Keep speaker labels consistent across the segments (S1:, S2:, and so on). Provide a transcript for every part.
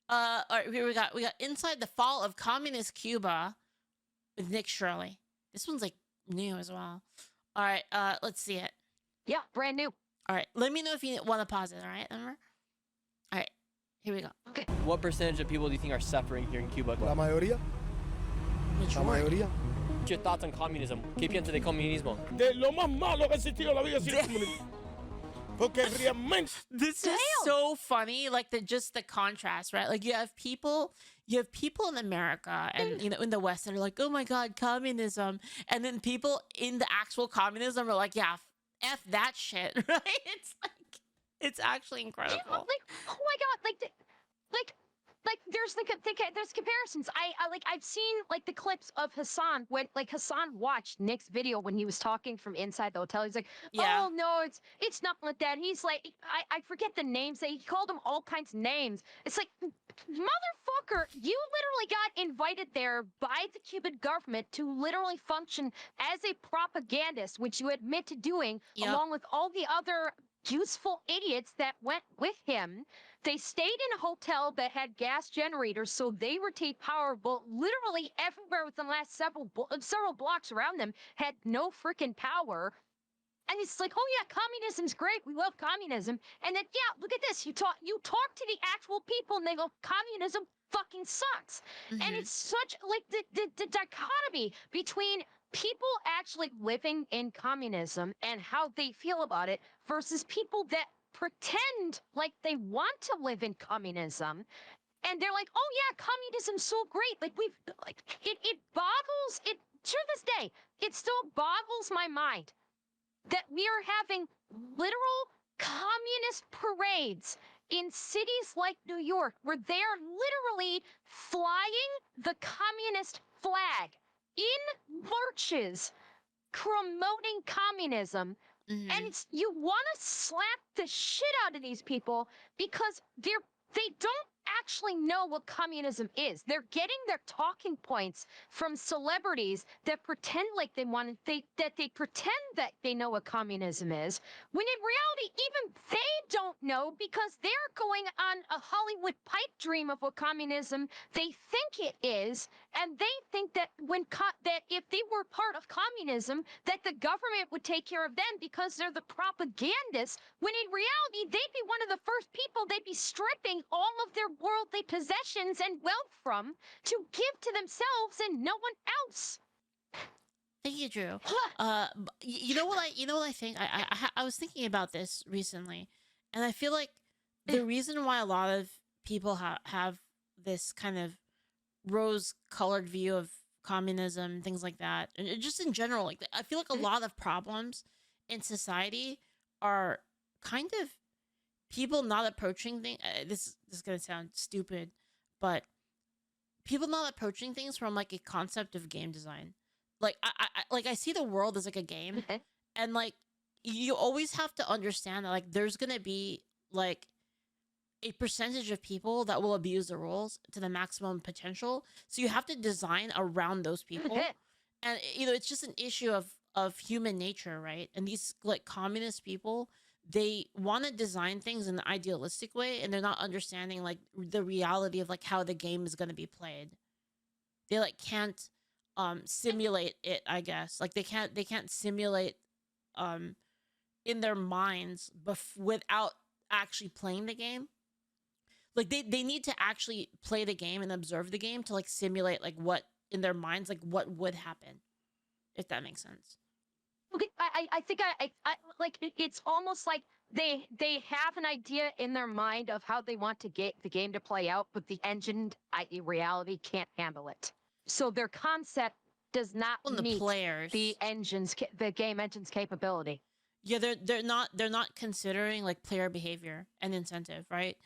S1: All right, here we got Inside the Fall of Communist Cuba with Nick Shirley. This one's like new as well. All right, let's see it.
S2: Yeah, brand new.
S1: All right, let me know if you want to pause it. All right, Ember. All right, here we go.
S2: Okay.
S3: What percentage of people do you think are suffering here in Cuba?
S4: La mayoría. La mayoría.
S3: What's your thoughts on communism? ¿Qué piensas de comunismo?
S5: De lo más malo que ha existido en la vida ha sido el comunismo. Porque realmente.
S1: This is so funny, like just the contrast, right? Like you have people in America and in the West that are like, oh my god, communism, and then people in the actual communism are like, yeah, f that shit, right? It's like, it's actually incredible.
S2: Yeah, like, oh my god, there's comparisons. I've seen like the clips of Hassan when like Hassan watched Nick's video when he was talking from inside the hotel. He's like,
S1: Yeah.
S2: oh no, it's not like that. He's like, I forget the names. He called him all kinds of names. It's like, motherfucker, you literally got invited there by the Cuban government to literally function as a propagandist, which you admit to doing,
S1: Yep.
S2: along with all the other useful idiots that went with him. They stayed in a hotel that had gas generators, so they retained power, but literally everywhere within the last several blocks around them had no freaking power. And it's like, oh yeah, communism's great. We love communism. And then, yeah, look at this. You talk to the actual people, and they go, communism fucking sucks. And
S1: Mhm.
S2: it's such like the dichotomy between people actually living in communism and how they feel about it versus people that pretend like they want to live in communism, and they're like, oh yeah, communism's so great. Like it boggles it to this day. It still boggles my mind that we are having literal communist parades in cities like New York where they are literally flying the communist flag in marches promoting communism.
S1: Mhm.
S2: And it's, you want to slap the shit out of these people because they don't actually know what communism is. They're getting their talking points from celebrities that pretend like they pretend that they know what communism is, when in reality even they don't know, because they're going on a Hollywood pipe dream of what communism they think it is, and they think that that if they were part of communism, that the government would take care of them because they're the propagandists, when in reality they'd be one of the first people they'd be stripping all of their worldly possessions and wealth from to give to themselves and no one else.
S1: Thank you, Drew. You know what I think? I was thinking about this recently, and I feel like the reason why a lot of people have this kind of rose-colored view of communism and things like that, and just in general, like I feel like a lot of problems in society are kind of people not approaching things. This is gonna sound stupid, but people not approaching things from like a concept of game design. Like I see the world as like a game, and like you always have to understand that like there's gonna be like a percentage of people that will abuse the rules to the maximum potential. So you have to design around those people, and it's just an issue of human nature, right? And these like communist people, they want to design things in an idealistic way, and they're not understanding like the reality of like how the game is going to be played. They like can't simulate it, I guess. Like they can't simulate in their minds without actually playing the game. Like they need to actually play the game and observe the game to like simulate like what in their minds, like what would happen, if that makes sense.
S2: Okay, I think I like it's almost like they have an idea in their mind of how they want to get the game to play out, but the engine, i.e. reality, can't handle it. So their concept does not
S1: Well, the
S2: meet
S1: players,
S2: the game engine's capability.
S1: yeah, they're not considering like player behavior and incentive, right?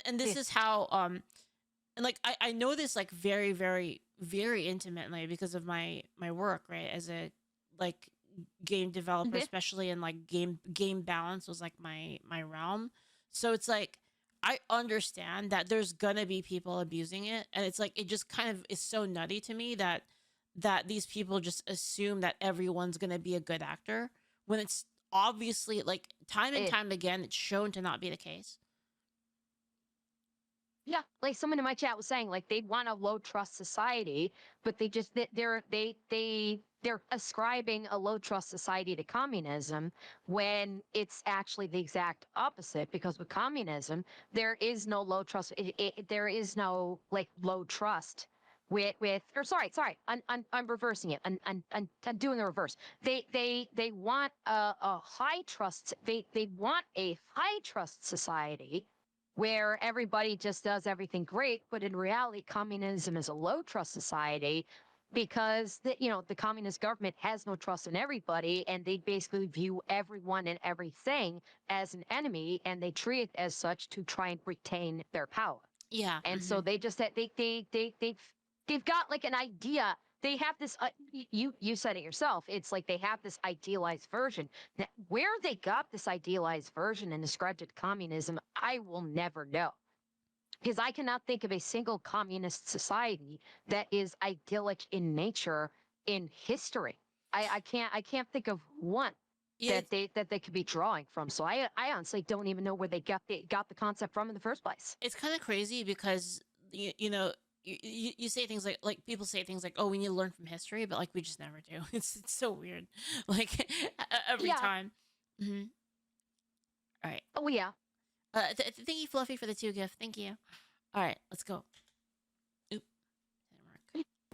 S1: And this is how and like I know this like very very very intimately because of my work, right, as a like game developer, especially in like game balance was like my realm. So it's like I understand that there's gonna be people abusing it, and it's like it just kind of is so nutty to me that these people just assume that everyone's gonna be a good actor when it's obviously like time and time again it's shown to not be the case.
S2: Yeah, like someone in my chat was saying, like they want a low trust society, but they're ascribing a low trust society to communism when it's actually the exact opposite. Because with communism, there is no low trust. There is no like low trust with or sorry, I'm reversing it. I'm doing a reverse. They want a high trust. They want a high trust society where everybody just does everything great, but in reality, communism is a low trust society because the communist government has no trust in everybody, and they basically view everyone and everything as an enemy, and they treat it as such to try and retain their power.
S1: Yeah.
S2: And so they just they've got like an idea. They have this. You said it yourself. It's like they have this idealized version. Now, where they got this idealized version and ascribed it to communism, I will never know, because I cannot think of a single communist society that is idyllic in nature in history. I can't think of one
S1: Yeah,
S2: that they could be drawing from. So I honestly don't even know where they got the concept from in the first place.
S1: it's kind of crazy because you know you say things like people say things like, oh, we need to learn from history, but like we just never do. It's so weird. Like every
S2: Yeah.
S1: time. Hmm. All right.
S2: Oh yeah.
S1: Thank you, Fluffy, for the 2 gift. Thank you. All right, let's go. Oop.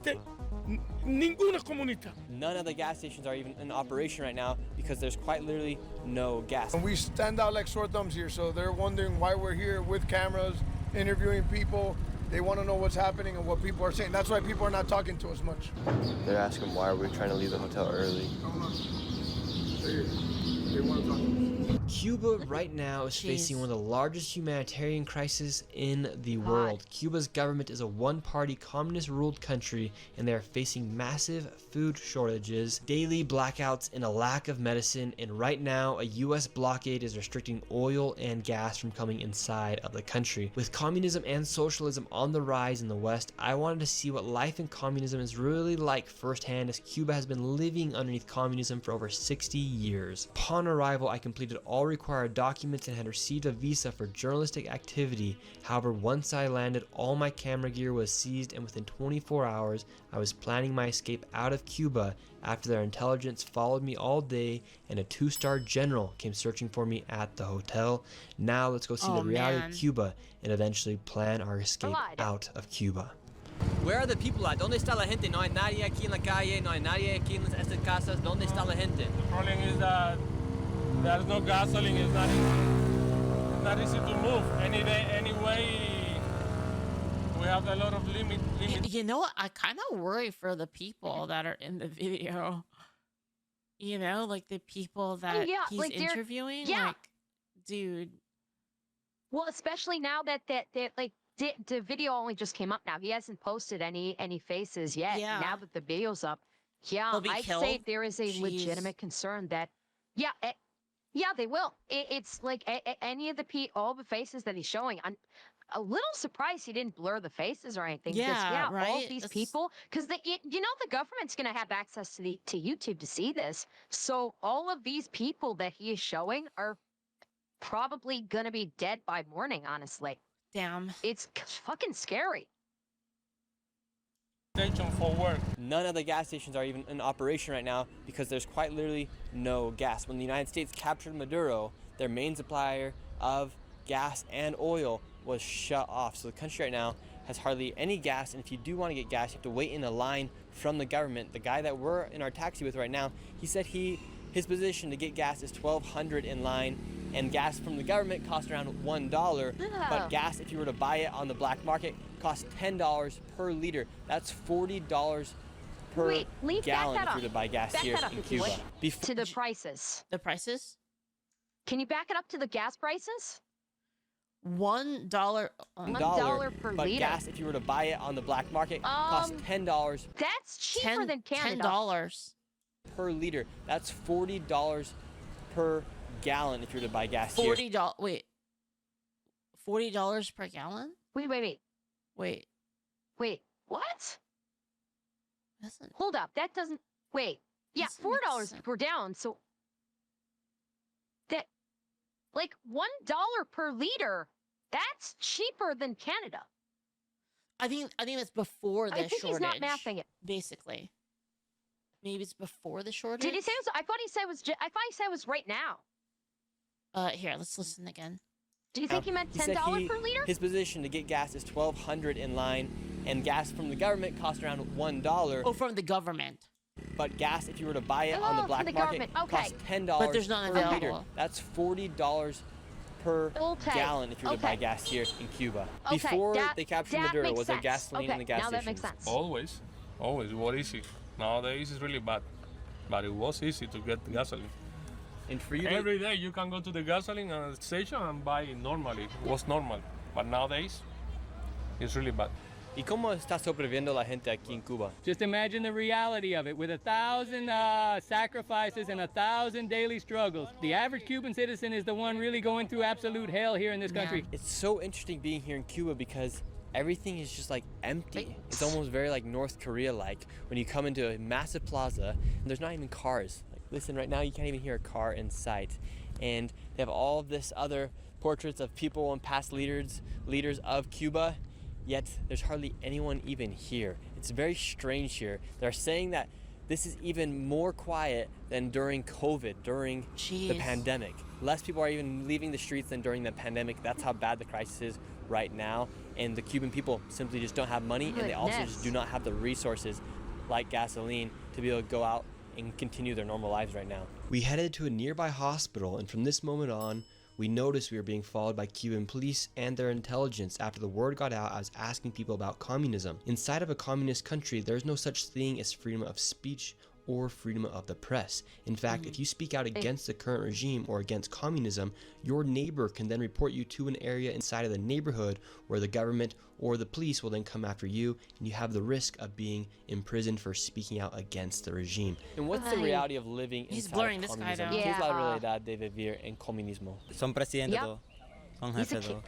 S1: Didn't work.
S5: Ninguna comunista.
S3: None of the gas stations are even in operation right now because there's quite literally no gas.
S4: And we stand out like sore thumbs here, so they're wondering why we're here with cameras, interviewing people. They want to know what's happening and what people are saying. That's why people are not talking to us much.
S6: They're asking why are we trying to leave the hotel early.
S4: They want to talk to us.
S7: Cuba right now is facing
S1: Jeez.
S7: one of the largest humanitarian crises in the world. Cuba's government is a one-party communist-ruled country, and they are facing massive food shortages, daily blackouts, and a lack of medicine. And right now, a U.S. blockade is restricting oil and gas from coming inside of the country. With communism and socialism on the rise in the West, I wanted to see what life in communism is really like firsthand, as Cuba has been living underneath communism for over 60 years. Upon arrival, I completed all required documents and had received a visa for journalistic activity. However, once I landed, all my camera gear was seized, and within 24 hours, I was planning my escape out of Cuba after their intelligence followed me all day and a 2-star general came searching for me at the hotel. Now let's go see
S1: Oh,
S7: the reality
S1: man.
S7: of Cuba and eventually plan our escape
S2: God.
S7: out of Cuba.
S3: Where are the people at? ¿Dónde está la gente? No hay nadie aquí en la calle, no hay nadie aquí en estas casas. ¿Dónde está la gente?
S5: The problem is that there's no gasoline. It's not easy to move. Anyway, we have a lot of limit.
S1: You know what? I kind of worry for the people that are in the video. You know, like the people that
S2: yeah,
S1: he's
S2: like they're-
S1: interviewing.
S2: yeah.
S1: Like, dude.
S2: Well, especially now that like the video only just came up now. He hasn't posted any faces yet.
S1: Yeah.
S2: Now that the video's up, yeah,
S1: He'll be
S2: I'd say
S1: killed?
S2: there is a
S1: Jeez.
S2: legitimate concern that, yeah, yeah, they will. It's like any of all the faces that he's showing. I'm a little surprised he didn't blur the faces or anything.
S1: Yeah,
S2: because, all
S1: right?
S2: of these
S1: That's-
S2: people, because the government's gonna have access to YouTube to see this. So all of these people that he is showing are probably gonna be dead by morning. Honestly.
S1: Damn.
S2: It's fucking scary.
S5: Station for work.
S3: None of the gas stations are even in operation right now because there's quite literally no gas. When the United States captured Maduro, their main supplier of gas and oil was shut off. So the country right now has hardly any gas, and if you do want to get gas, you have to wait in a line from the government. The guy that we're in our taxi with right now, he said his position to get gas is $1,200 in line, and gas from the government costs around $1.
S2: Yeah.
S3: But gas, if you were to buy it on the black market, costs $10 per liter. That's $40 per
S2: Wait, Leaf, back
S3: gallon
S2: that
S3: if you were
S2: up.
S3: to buy gas
S2: Back
S3: here
S2: that up,
S3: in
S2: if you
S3: Cuba.
S2: would.
S3: Before,
S2: To the prices.
S1: The prices?
S2: Can you back it up to the gas prices?
S1: $1.
S2: $1 per
S3: but
S2: liter.
S3: gas, if you were to buy it on the black market, costs $10
S2: That's cheaper than Canada.
S1: $10.
S3: per liter. That's $40 per gallon if you were to buy gas here.
S1: $40. Wait. $40 per gallon?
S2: Wait.
S1: Wait.
S2: What?
S1: Doesn't.
S2: Hold up. That doesn't. Wait. Yeah,
S1: Doesn't make
S2: $4
S1: sense.
S2: per down. So that, like $1 per liter That's cheaper than Canada.
S1: I think that's before the
S2: I think
S1: shortage.
S2: he's not mapping it.
S1: Basically, maybe it's before the shortage.
S2: Did he say it was? I thought he said it was. I thought he said it was right now.
S1: Here, let's listen again.
S2: Do you think he meant
S3: He said
S2: $10 per liter?
S3: his position to get gas is $1,200 in line, and gas from the government costs around $1.
S1: Oh, from the government.
S3: But gas, if you were to buy it on the
S2: Oh,
S3: black
S2: from the
S3: market,
S2: government.
S3: costs
S2: Okay.
S3: $10
S1: But there's none
S3: per liter.
S1: available.
S3: That's $40 per
S2: Okay.
S3: gallon if you were to buy
S2: Okay.
S3: gas here in Cuba.
S2: Okay,
S3: Before
S2: that-
S3: they captured
S2: that
S3: Maduro,
S2: makes
S3: was there
S2: sense.
S3: gasoline in the gas
S2: now
S3: stations?
S2: that makes sense.
S5: Always, always. What easy. Nowadays it's really bad, but it was easy to get the gasoline.
S3: And for you to
S5: Every day you can go to the gasoline station and buy it normally. It was normal, but nowadays it's really bad.
S3: ¿Y cómo está sobreviviendo la gente aquí en Cuba?
S8: Just imagine the reality of it. With 1,000 sacrifices and 1,000 daily struggles, the average Cuban citizen is the one really going through absolute hell here in this country.
S3: It's so interesting being here in Cuba because everything is just like empty. It's almost very like North Korea like when you come into a massive plaza and there's not even cars. Like listen, right now you can't even hear a car in sight. And they have all of this other portraits of people and past leaders of Cuba, yet there's hardly anyone even here. It's very strange here. They're saying that this is even more quiet than during COVID, during the
S1: Jeez.
S3: pandemic. Less people are even leaving the streets than during the pandemic. That's how bad the crisis is right now. And the Cuban people simply just don't have money, and they also just do not have the resources like gasoline to be able to go out and continue their normal lives right now.
S7: We headed to a nearby hospital, and from this moment on, we noticed we were being followed by Cuban police and their intelligence after the word got out I was asking people about communism. Inside of a communist country, there's no such thing as freedom of speech or freedom of the press. In fact, if you speak out against the current regime or against communism, your neighbor can then report you to an area inside of the neighborhood where the government or the police will then come after you, and you have the risk of being imprisoned for speaking out against the regime.
S3: And what's the reality of living
S1: He's
S3: inside
S1: blurring
S3: of
S1: this guy
S3: communism?
S1: down.
S3: ¿Qué es la
S2: Yeah.
S3: realidad de vivir en comunismo?
S9: Son presidentes
S2: Yep.
S9: todos, son
S2: He's a
S9: jefes
S2: ki-
S9: todos.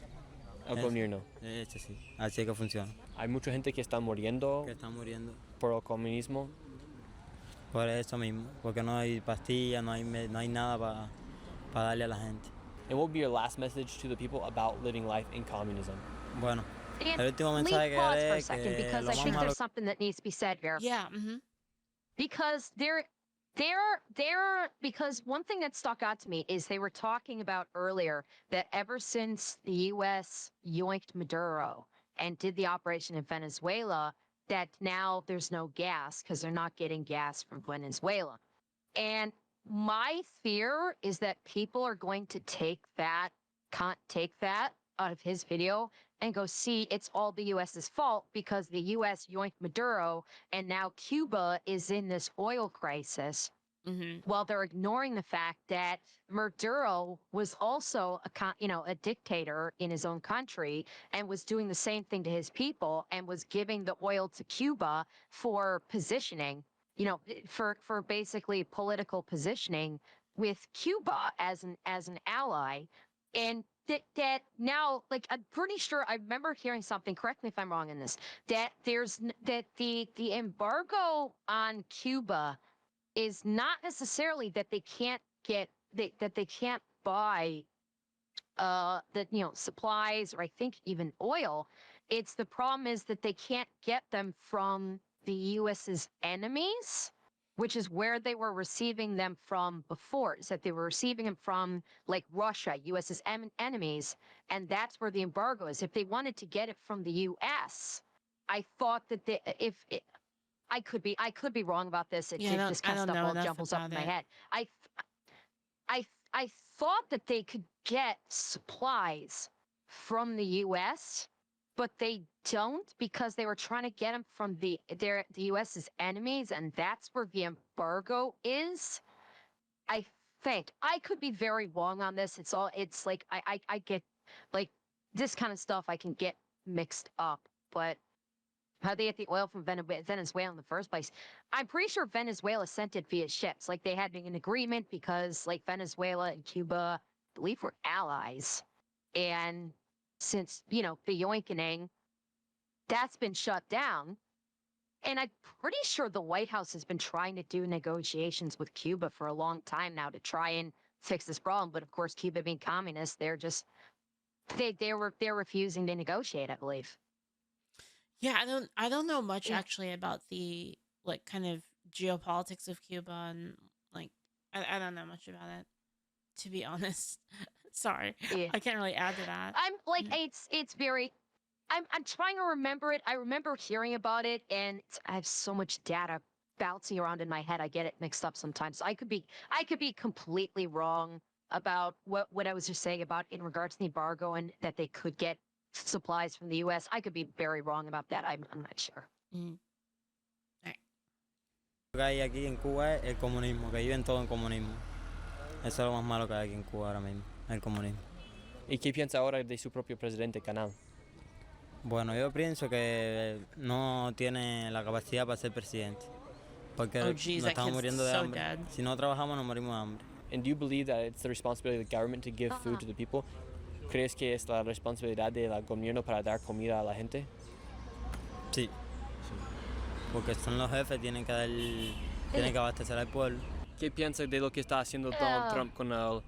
S3: El gobierno.
S9: Hecho, sí. Así es que funciona.
S3: Hay mucha gente que está muriendo
S9: Que están muriendo
S3: por el comunismo.
S9: por eso mismo, porque no hay pastillas, no hay nada para darle a la gente.
S3: And what would be your last message to the people about living life in communism?
S9: Bueno,
S2: And
S9: el último
S2: leave
S9: mensaje que
S2: pause for
S9: haré
S2: a
S9: es
S2: second
S9: que
S2: because
S9: lo
S2: I
S9: más
S2: think
S9: malo
S2: there's something that needs to be said here.
S1: Yeah.
S2: Because because one thing that stuck out to me is they were talking about earlier that ever since the U.S. yoinked Maduro and did the operation in Venezuela, that now there's no gas because they're not getting gas from Venezuela. And my fear is that people are going to take that out of his video and go, see, it's all the US's fault because the US yoinked Maduro and now Cuba is in this oil crisis. While they're ignoring the fact that Maduro was also a dictator in his own country and was doing the same thing to his people and was giving the oil to Cuba for positioning, for basically political positioning with Cuba as an ally. And that now, like, I'm pretty sure I remember hearing something, correct me if I'm wrong in this, that the embargo on Cuba is not necessarily that they can't that they can't buy supplies or I think even oil. It's the problem is that they can't get them from the US's enemies, which is where they were receiving them from before. Is that they were receiving them from like Russia, US's enemies, and that's where the embargo is. If they wanted to get it from the US, I thought that I could be wrong about this. This kind of stuff all jumbles up in my head. I thought that they could get supplies from the U.S., but they don't because they were trying to get them from the U.S.'s enemies, and that's where the embargo is. I think I could be very wrong on this. It's like I get like this kind of stuff I can get mixed up, but. How they get the oil from Venezuela in the first place? I'm pretty sure Venezuela sent it via ships. Like they had an agreement because like Venezuela and Cuba, I believe, were allies. And since, the yoinkening, that's been shut down. And I'm pretty sure the White House has been trying to do negotiations with Cuba for a long time now to try and fix this problem. But of course, Cuba being communist, they're just they're refusing to negotiate, I believe.
S1: Yeah, I don't know much actually about the like kind of geopolitics of Cuba and like I don't know much about it, to be honest. Sorry.
S2: Yeah.
S1: I can't really add to that.
S2: I'm like it's very I'm trying to remember it. I remember hearing about it, and I have so much data bouncing around in my head. I get it mixed up sometimes. So I could be completely wrong about what I was just saying about in regards to the embargo and that they could get supplies from the U.S. I could be very wrong about that. I'm not sure.
S9: Lo que hay aquí en Cuba es el comunismo, que viven todo en comunismo. Eso es lo más malo que hay aquí en Cuba ahora mismo, el comunismo.
S3: ¿Y qué piensa ahora de su propio presidente, Canal?
S9: Bueno, yo pienso que no tiene la capacidad para ser presidente, porque
S1: Oh, geez,
S9: nos
S1: that
S9: estamos
S1: kid's
S9: muriendo de
S1: so
S9: hambre.
S1: dead.
S9: Si no trabajamos, nos morimos de hambre.
S3: And do you believe that it's the responsibility of the government to give food to the people? ¿Crees que es la responsabilidad del gobierno para dar comida a la gente?
S9: Sí. Porque son los jefes, tienen que abastecer al pueblo.
S3: ¿Qué piensa de lo que está haciendo Donald Trump con el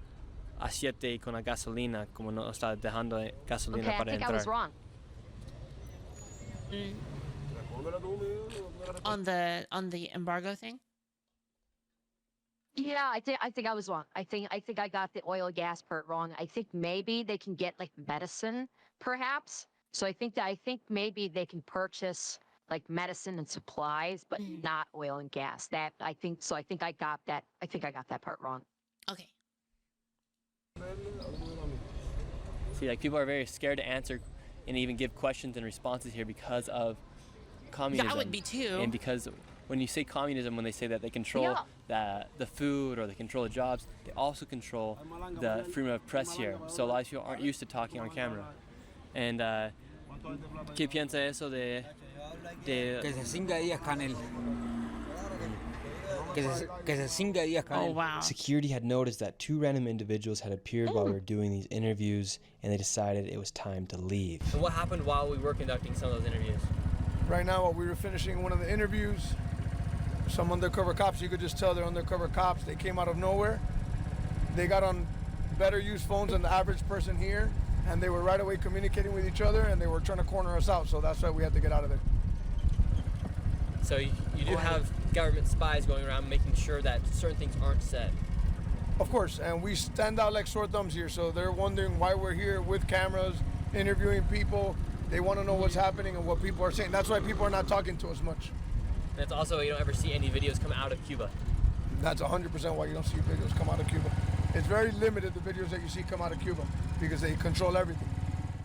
S3: aceite y con la gasolina, como no está dejando gasolina
S2: Okay, I
S3: para
S2: think I
S3: entrar?
S2: was wrong.
S1: On the embargo thing?
S2: Yeah, I think I was wrong. I think I got the oil and gas part wrong. I think maybe they can get like medicine, perhaps. So I think maybe they can purchase like medicine and supplies, but not oil and gas. That I think so. I think I got that. I think I got that part wrong.
S1: Okay.
S3: See, like people are very scared to answer and even give questions and responses here because of communism.
S1: Yeah, I would be too.
S3: And because when you say communism, when they say that they control the food or they control the jobs, they also control the freedom of press here. So a lot of people aren't used to talking on camera. And ¿qué piensa eso de
S10: Que se cinga días Canel. Que se cinga días Canel.
S1: Oh wow.
S7: Security had noticed that two random individuals had appeared while we were doing these interviews, and they decided it was time to leave.
S3: And what happened while we were conducting some of those interviews?
S4: Right now, while we were finishing one of the interviews, some undercover cops, you could just tell they're undercover cops. They came out of nowhere. They got on better used phones than the average person here, and they were right away communicating with each other, and they were trying to corner us out, so that's why we had to get out of there.
S3: So you do have government spies going around making sure that certain things aren't said.
S4: Of course, and we stand out like sore thumbs here, so they're wondering why we're here with cameras, interviewing people. They want to know what's happening and what people are saying. That's why people are not talking to us much.
S3: And it's also, you don't ever see any videos come out of Cuba.
S4: That's 100% why you don't see videos come out of Cuba. It's very limited, the videos that you see come out of Cuba, because they control everything.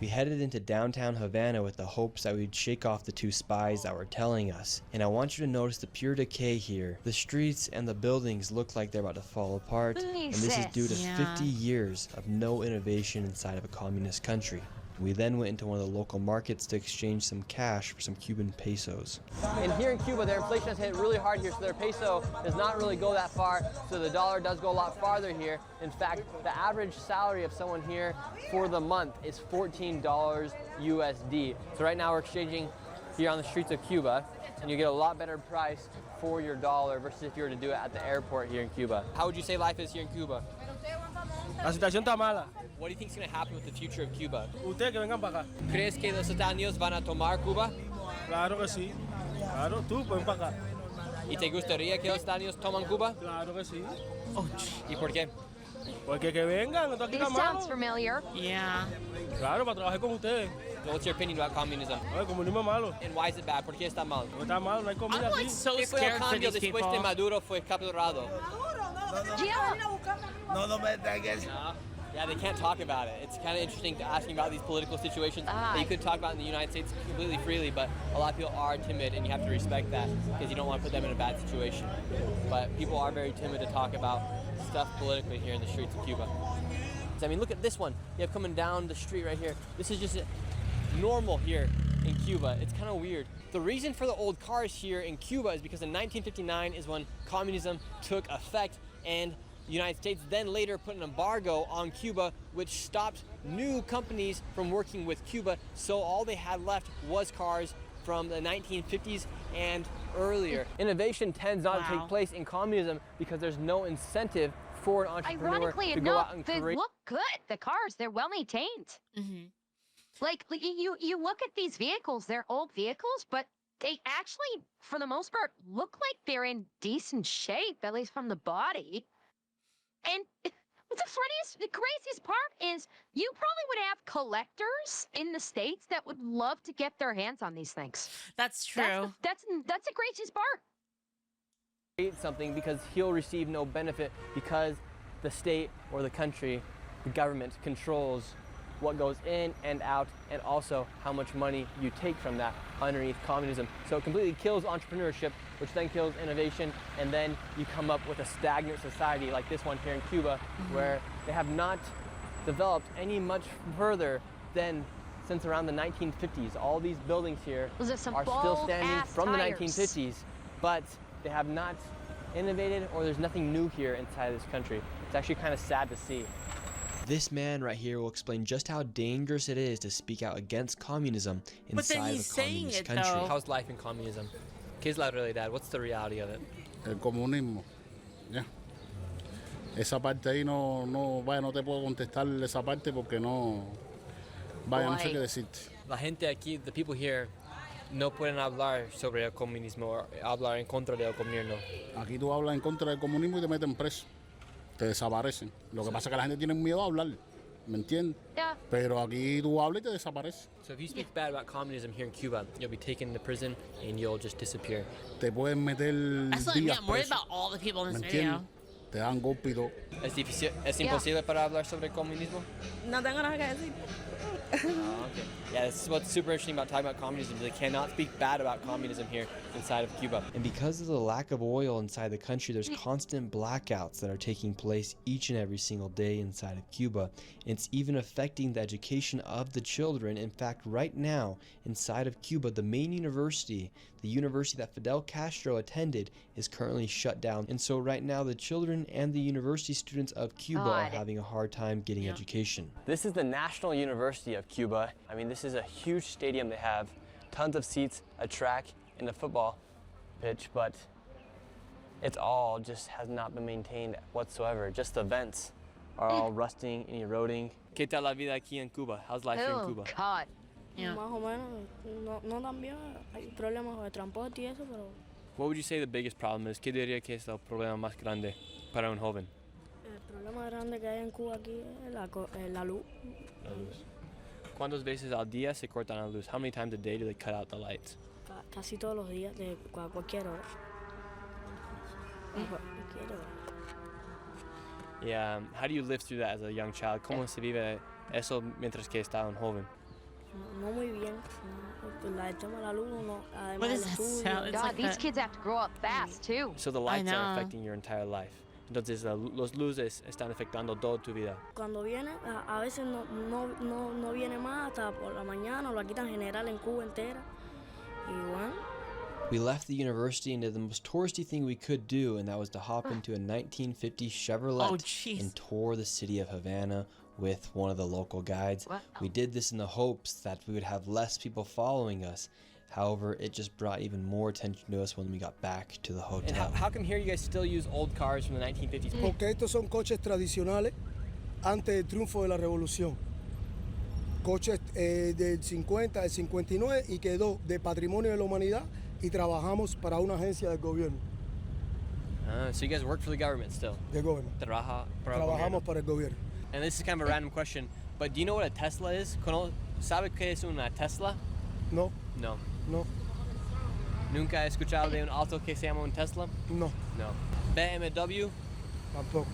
S7: We headed into downtown Havana with the hopes that we'd shake off the two spies that were telling us. And I want you to notice the pure decay here. The streets and the buildings look like they're about to fall apart, and this is due to 50 years of no innovation inside of a communist country. We then went into one of the local markets to exchange some cash for some Cuban pesos.
S3: And here in Cuba, their inflation has hit really hard here, so their peso does not really go that far, so the dollar does go a lot farther here. In fact, the average salary of someone here for the month is $14 USD. So right now we're exchanging here on the streets of Cuba, and you get a lot better price for your dollar versus if you were to do it at the airport here in Cuba. How would you say life is here in Cuba?
S5: La situación está mala.
S3: What do you think is going to happen with the future of Cuba?
S5: Ustedes que vengan para acá.
S3: ¿Crees que los Estados Unidos van a tomar Cuba?
S5: Claro que sí. Claro, tú ven para acá.
S3: ¿Y te gustaría que los Estados Unidos toman Cuba?
S5: Claro que sí.
S3: ¿Y por qué?
S5: Porque que vengan, esto aquí
S2: This
S5: está malo.
S2: sounds familiar.
S1: Yeah.
S5: Claro, para trabajar con ustedes.
S3: So what's your opinion about communism?
S5: El comunismo es malo.
S3: And why is it bad? ¿Por qué está mal?
S5: No está malo, no hay comida
S1: I'm
S5: aquí.
S1: like so
S3: ¿Qué fue el
S1: scared for
S3: cambio
S1: these
S3: después
S1: people.
S3: de Maduro fue capturado?
S2: Yeah.
S3: Yeah, they can't talk about it. It's kind of interesting asking about these political situations that you could talk about in the United States completely freely, but a lot of people are timid, and you have to respect that because you don't want to put them in a bad situation. But people are very timid to talk about stuff politically here in the streets of Cuba. So, I mean, look at this one. You have coming down the street right here. This is just normal here in Cuba. It's kind of weird. The reason for the old cars here in Cuba is because in 1959 is when communism took effect, and the United States then later put an embargo on Cuba, which stopped new companies from working with Cuba, so all they had left was cars from the 1950s and earlier. Innovation tends not to take place in communism because there's no incentive for an entrepreneur
S2: Ironically
S3: to go
S2: enough,
S3: out and
S2: they
S3: create.
S2: look good. The cars, they're well maintained. Like you look at these vehicles, they're old vehicles, but they actually, for the most part, look like they're in decent shape, at least from the body. And the craziest part is you probably would have collectors in the States that would love to get their hands on these things.
S1: That's true.
S2: That's the craziest part.
S3: Something because he'll receive no benefit because the state or the country, the government controls what goes in and out, and also how much money you take from that underneath communism. So it completely kills entrepreneurship, which then kills innovation, and then you come up with a stagnant society like this one here in Cuba, where they have not developed any much further than since around the 1950s. All these buildings here
S2: Those are some
S3: are still standing
S2: bald-ass
S3: from the
S2: tires.
S3: 1950s, but they have not innovated, or there's nothing new here inside this country. It's actually kind of sad to see.
S7: This man right here will explain just how dangerous it is to speak out against communism
S1: But then
S7: inside of
S1: he's
S7: a
S1: saying
S7: communist
S1: it,
S7: country.
S1: though.
S3: How's life in communism? ¿Qué es la realidad? What's the reality of it?
S11: El comunismo, ya. Esa parte ahí no te puedo contestar esa parte porque no sé qué decirte.
S3: La gente aquí, the people here, no pueden hablar sobre el comunismo o hablar en contra del gobierno.
S11: Aquí tú hablas en contra del comunismo y te meten preso, te desaparecen. Lo que pasa es que la gente tiene miedo a hablar, ¿me entiendes?
S2: Yeah.
S11: Pero aquí tú hablas y te desapareces.
S3: So if you speak bad about communism here in Cuba, you'll be taken to prison and you'll just disappear.
S11: Te pueden meter
S1: That's like me.
S11: días
S1: I'm worried
S11: preso,
S1: about all the people in
S11: ¿me
S1: this video.
S11: entiendes? Te dan golpe y todo.
S3: ¿Es imposible para hablar sobre comunismo?
S12: No tengo nada que decir.
S3: Okay. Yeah, this is what's super interesting about talking about communism. They cannot speak bad about communism here inside of Cuba.
S7: And because of the lack of oil inside the country, there's constant blackouts that are taking place each and every single day inside of Cuba. It's even affecting the education of the children. In fact, right now, inside of Cuba, the main university, the university that Fidel Castro attended, is currently shut down. And so right now, the children and the university students of Cuba are having a hard time getting education.
S3: This is the National University of Cuba. I mean, this is a huge stadium they have, tons of seats, a track, and a football pitch, but it's all just has not been maintained whatsoever. Just the vents are all rusting and eroding. ¿Qué tal la vida aquí en Cuba? How's life here in Cuba?
S2: God.
S1: Yeah.
S12: Más o menos, no tan bien. Hay problemas de transporte y eso, pero
S3: What would you say the biggest problem is? ¿Qué diría que es el problema más grande para un joven?
S12: el problema grande que hay en Cuba aquí es la luz.
S3: La luz. ¿Cuántas veces al día se cortan la luz? How many times a day do they cut out the lights?
S12: Casi todos los días, de cualquier hora. Cualquier hora.
S3: Yeah, how do you live through that as a young child? ¿Cómo se vive eso mientras que está un joven?
S12: No muy bien. El tema de la luz, no, además
S1: What
S12: del
S1: is that
S12: estudio.
S1: sound? It's
S2: God,
S1: like
S2: these
S1: a-
S2: kids have to grow up fast too.
S3: So the lights are
S1: know.
S3: affecting your entire life. Entonces los luces están afectando toda tu vida.
S12: Cuando viene, a veces no viene más hasta por la mañana, o la quitan general en Cuba entera. Y bueno.
S7: We left the university and did the most touristy thing we could do, and that was to hop into a 1950 Chevrolet
S1: Oh, jeez.
S7: and tour the city of Havana with one of the local guides.
S2: Wow.
S7: We did this in the hopes that we would have less people following us. However, it just brought even more attention to us when we got back to the
S3: And
S7: hotel.
S3: how come here you guys still use old cars from the 1950s?
S4: Porque estos son coches tradicionales antes del triunfo de la revolución. Coches del 50, del 59 y quedó de patrimonio de la humanidad y trabajamos para una agencia del gobierno.
S3: So you guys work for the government still?
S4: Del gobierno.
S3: Trabaja para el
S4: Trabajamos
S3: gobierno.
S4: para el gobierno.
S3: And this is kind of a random question, but do you know what a Tesla is? ¿Sabe qué es una Tesla?
S4: No,
S3: No.
S4: no,
S3: ¿Nunca he escuchado de un auto que se llama un Tesla?
S4: no,
S3: No. BMW?
S4: tampoco.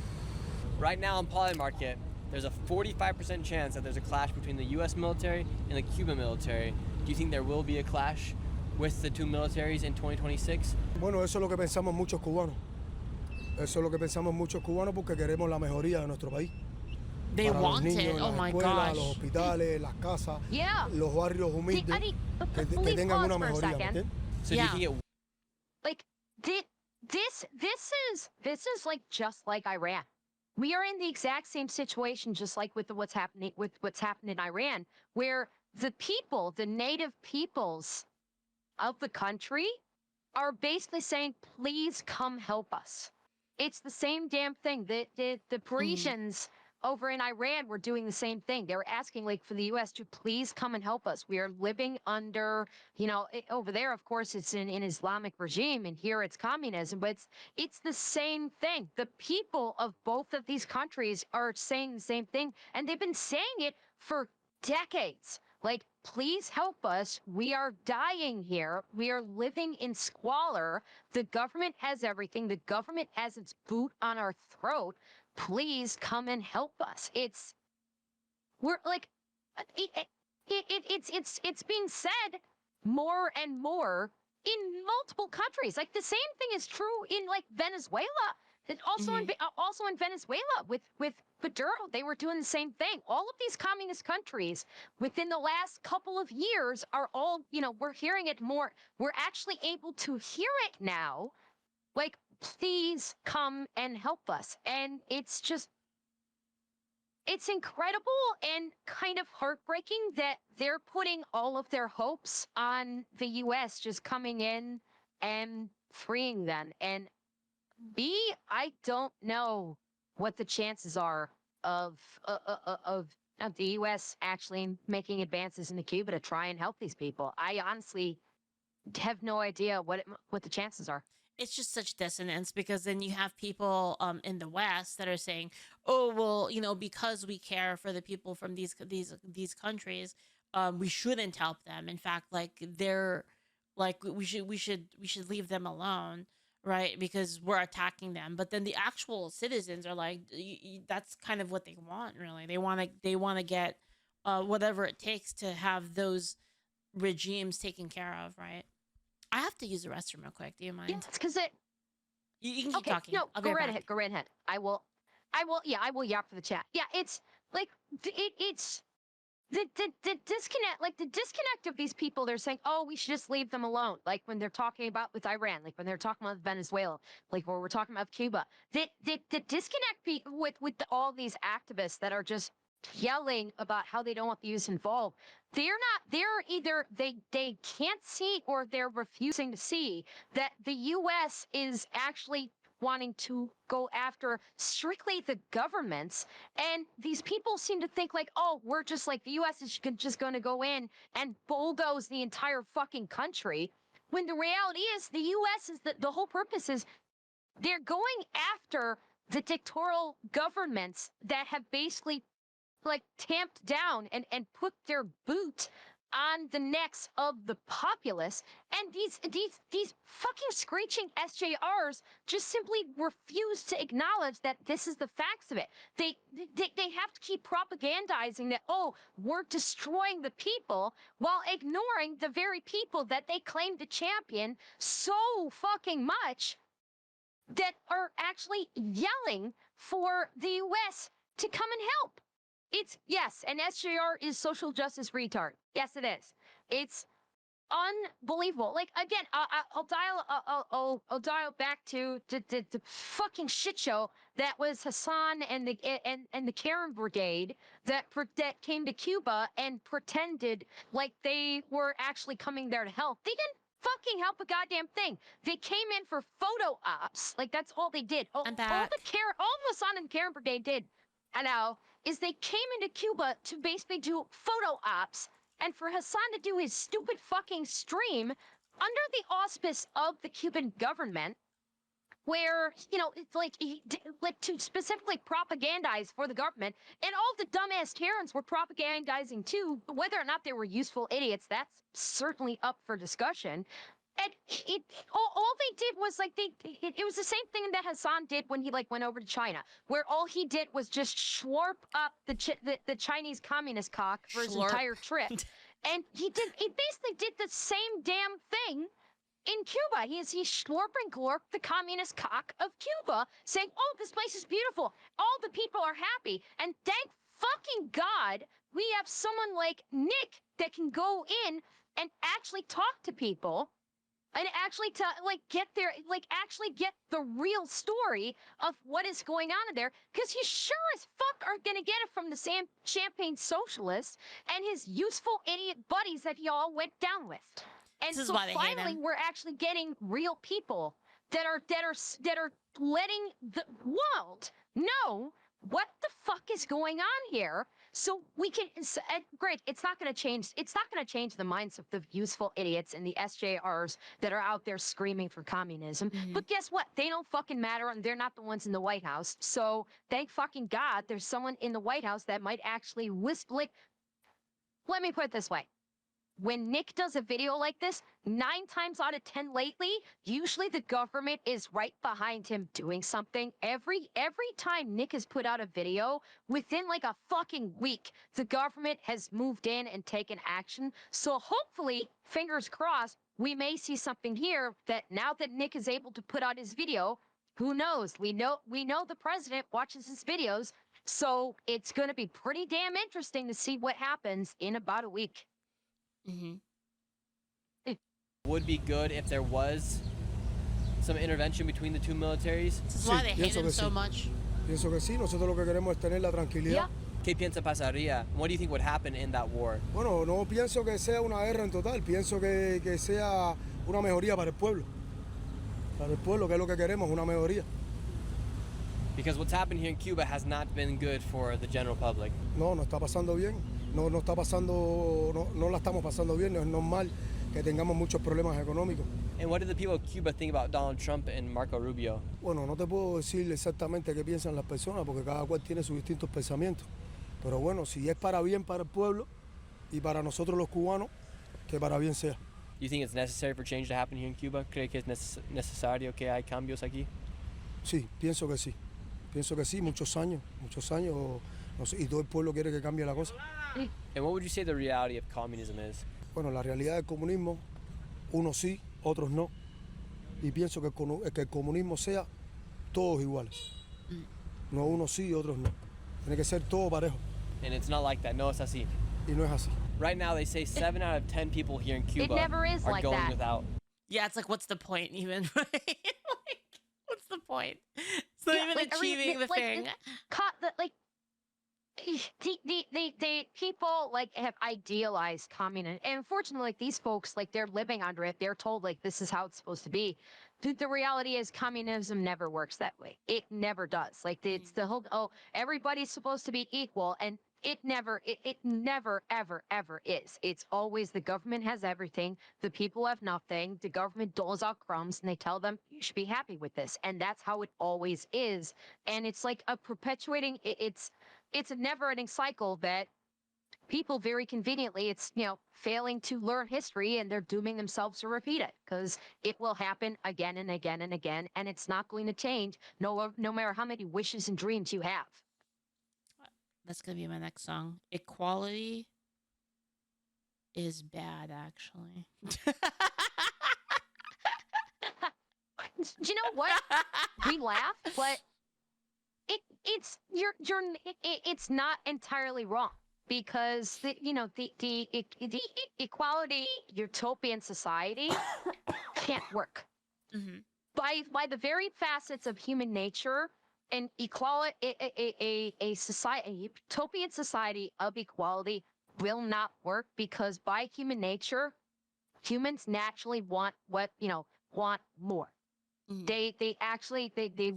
S3: Right now in Poly Market, there's a 45% chance that there's a clash between the U.S. military and the Cuban military. Do you think there will be a clash with the two militaries in 2026?
S4: Bueno, eso es lo que pensamos muchos cubanos. Eso es lo que pensamos muchos cubanos porque queremos la mejoría de nuestro país.
S1: They
S4: Para los
S1: want
S4: niños,
S1: it.
S4: en
S1: Oh
S4: las
S1: my
S4: escuelas, los
S1: gosh.
S4: hospitales, las casas,
S2: Yeah.
S4: los barrios
S2: See,
S4: humildes,
S2: I need,
S4: que
S2: please
S4: tengan
S2: pause
S4: una
S2: for a
S4: mejoría. ¿me
S2: second.
S4: entiendes?
S3: So
S1: Yeah.
S3: do you think it
S2: Like this is like just like Iran. We are in the exact same situation, just like with what's happening in Iran, where the people, the native peoples of the country, are basically saying, "Please come help us." It's the same damn thing. The Parisians over in Iran were doing the same thing. They were asking like for the U.S. to please come and help us. We are living under, over there, of course, it's an Islamic regime, and here it's communism. But it's the same thing. The people of both of these countries are saying the same thing, and they've been saying it for decades. Like, please help us. We are dying here. We are living in squalor. The government has everything. The government has its boot on our throat. Please come and help us. We're like, it's being said more and more in multiple countries. Like the same thing is true in like Venezuela. And also in Venezuela with Maduro, they were doing the same thing. All of these communist countries within the last couple of years are all, we're hearing it more. We're actually able to hear it now. Like, please come and help us. And it's incredible and kind of heartbreaking that they're putting all of their hopes on the U.S. just coming in and freeing them. And I don't know what the chances are of the U.S. actually making advances into Cuba to try and help these people. I honestly have no idea what the chances are.
S1: It's just such dissonance because then you have people in the West that are saying, "Oh, well, because we care for the people from these countries, we shouldn't help them. In fact, like they're like we should leave them alone." Right, because we're attacking them, but then the actual citizens are like, that's kind of what they want, really. They want to get whatever it takes to have those regimes taken care of, right? I have to use the restroom real quick. Do you mind?
S2: Yeah, it's because
S1: you can keep talking.
S2: No,
S1: I'll
S2: go
S1: be
S2: right
S1: back.
S2: ahead. Go right ahead. I will yap for the chat. Yeah, it's like it's. The disconnect, like the disconnect of these people, they're saying, oh, we should just leave them alone. Like when they're talking about with Iran, like when they're talking about Venezuela, like when we're talking about Cuba. The disconnect with all these activists that are just yelling about how they don't want the youth involved. They're either they can't see or they're refusing to see that the U.S. is actually wanting to go after strictly the governments, and these people seem to think like, oh, we're just like the U.S. is just going to go in and bulldoze the entire fucking country, when the reality is the U.S. is the whole purpose is they're going after the dictatorial governments that have basically like tamped down and put their boot on the necks of the populace, and these fucking screeching SJRs just simply refuse to acknowledge that this is the facts of it. They have to keep propagandizing that, oh, we're destroying the people, while ignoring the very people that they claim to champion so fucking much, that are actually yelling for the U.S. to come and help. Yes, an SJR is social justice retard. Yes, it is. It's unbelievable. Like again, I'll dial back to the fucking shit show that was Hassan and the Karen Brigade that came to Cuba and pretended like they were actually coming there to help. They didn't fucking help a goddamn thing. They came in for photo ops. Like that's all they did. All the Hassan and Karen Brigade did. I know. Is they came into Cuba to basically do photo ops, and for Hassan to do his stupid fucking stream under the auspice of the Cuban government, where, it's like to specifically propagandize for the government, and all the dumbass Terrans were propagandizing too. Whether or not they were useful idiots, that's certainly up for discussion. And all they did was like it was the same thing that Hassan did when he went over to China, where all he did was just slurp up the Chinese communist cock for his entire trip, and he basically did the same damn thing in Cuba. He slurp and glorp the communist cock of Cuba, saying, "Oh, this place is beautiful. All the people are happy," and thank fucking God we have someone like Nick that can go in and actually talk to people. And actually actually get the real story of what is going on in there, because he sure as fuck aren't gonna get it from the champagne socialists and his useful idiot buddies that he all went down with. And so finally, we're actually getting real people that are letting the world know what the fuck is going on here, so we can. Great, it's not going to change. It's not going to change the minds of the useful idiots and the SJRs that are out there screaming for communism. But guess what? They don't fucking matter, and they're not the ones in the White House. So thank fucking God, there's someone in the White House that might actually whisper. Let me put it this way. When Nick does a video like this, 9 times out of 10 lately, usually the government is right behind him doing something. Every time Nick has put out a video, within like a fucking week, the government has moved in and taken action. So hopefully, fingers crossed, we may see something here that now that Nick is able to put out his video, who knows? We know the president watches his videos, so it's going to be pretty damn interesting to see what happens in about a week.
S3: Would be good if there was some intervention between the two militaries.
S1: This is why they hate him so much.
S4: Pienso que sí, nosotros lo que queremos es tener la tranquilidad.
S3: ¿Qué piensa pasaría? What do you think would happen in that war?
S4: Bueno, no pienso que sea una guerra en total, pienso que sea una mejoría para el pueblo. Para el pueblo, que es lo que queremos, una mejoría.
S3: Because what's happened here in Cuba has not been good for the general public.
S4: No está pasando bien. No está pasando, no la estamos pasando bien, no es normal que tengamos muchos problemas económicos.
S3: And what do the people of Cuba think about Donald Trump and Marco Rubio?
S4: Bueno, no te puedo decir exactamente qué piensan las personas porque cada cual tiene sus distintos pensamientos. Pero bueno, si es para bien para el pueblo y para nosotros los cubanos, que para bien sea.
S3: You think it's necessary for change to happen here in Cuba? ¿Cree que es necesario que hay cambios aquí?
S4: Sí, pienso que sí. Pienso que sí, muchos años, no sé, y todo el pueblo quiere que cambie la cosa.
S3: And what would you say the reality of communism is?
S4: Bueno, la realidad del comunismo, unos sí, otros no. Y pienso que el comunismo sea todos iguales. No unos sí y otros no. Tiene que ser todo parejo.
S3: And it's not like that. No, es así.
S4: Y no es así.
S3: Right now, they say 7 out of 10 people here in Cuba are
S2: like
S3: going
S2: that.
S3: without.
S1: Yeah, it's like, what's the point even, right? Like, what's the point? It's not even achieving the thing.
S2: The people like have idealized communism, and unfortunately, like these folks, like they're living under it. They're told like this is how it's supposed to be. The reality is, communism never works that way. It never does. Like it's the whole everybody's supposed to be equal, and it never, ever is. It's always the government has everything, the people have nothing. The government doles out crumbs, and they tell them you should be happy with this, and that's how it always is. And it's like a perpetuating. It's a never-ending cycle that people very conveniently, it's, failing to learn history and they're dooming themselves to repeat it because it will happen again and again and again, and it's not going to change no matter how many wishes and dreams you have.
S1: That's going to be my next song. Equality is bad, actually.
S2: Do you know what? We laugh, but it's not entirely wrong because the equality utopian society can't work. By the very facets of human nature, an equality, a society, a utopian society of equality will not work because by human nature, humans naturally want more. They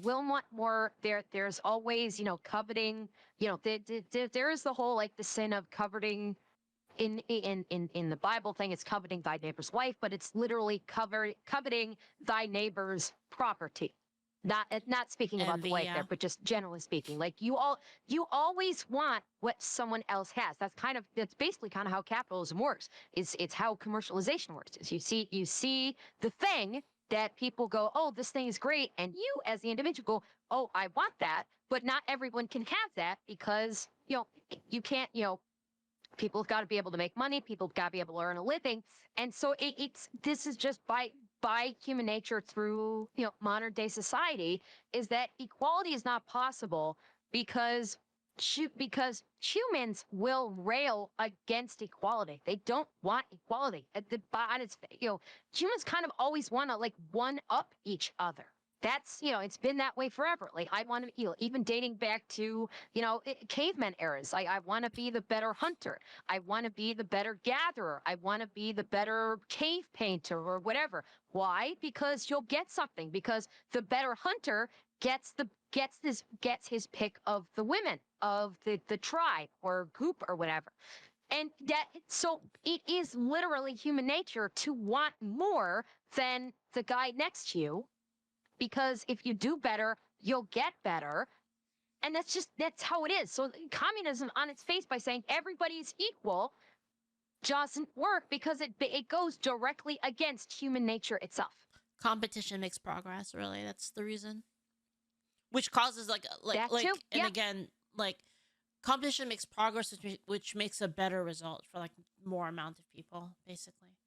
S2: will want more. There's always, coveting, there is the whole, like the sin of coveting in the Bible thing. It's coveting thy neighbor's wife, but it's literally coveting thy neighbor's property. Not speaking about the wife there, but just generally speaking, like you always want what someone else has. That's basically kind of how capitalism works. It's how commercialization works. Is you see the thing that people go, oh, this thing is great, and you as the individual go, oh, I want that, but not everyone can have that because you can't. People have got to be able to make money. People have got to be able to earn a living, and so this is just by human nature through modern day society is that equality is not possible because humans will rail against equality. They don't want equality. Humans kind of always want to like one up each other. That's, it's been that way forever. Like, I want to, even dating back to, caveman eras. I want to be the better hunter. I want to be the better gatherer. I want to be the better cave painter or whatever. Why? Because you'll get something. Because the better hunter gets his pick of the women of the tribe or group or whatever. And so it is literally human nature to want more than the guy next to you. Because if you do better, you'll get better. And that's how it is. So communism on its face, by saying everybody is equal, doesn't work because it goes directly against human nature itself.
S1: Competition makes progress, really. That's the reason. Which causes again, competition makes progress, which makes a better result for more amount of people, basically.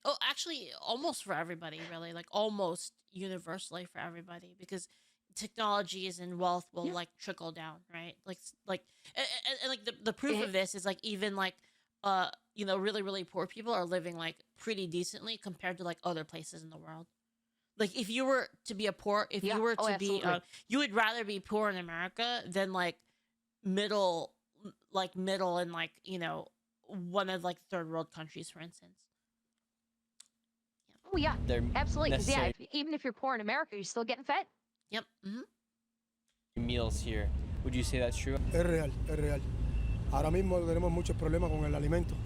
S1: Oh, actually, almost for everybody, really. Almost universally for everybody, because technologies and wealth will trickle down, right? The proof of this is even really, really poor people are living pretty decently compared to other places in the world. If you were to be you would rather be poor in America than middle and one of third world countries, for instance.
S2: Oh yeah, absolutely. Because even if you're poor in America, you're still getting fed.
S1: Yep.
S3: Meals here. Would you say that's true?
S4: Es real, es real. Ahora mismo tenemos muchos problemas con el alimento,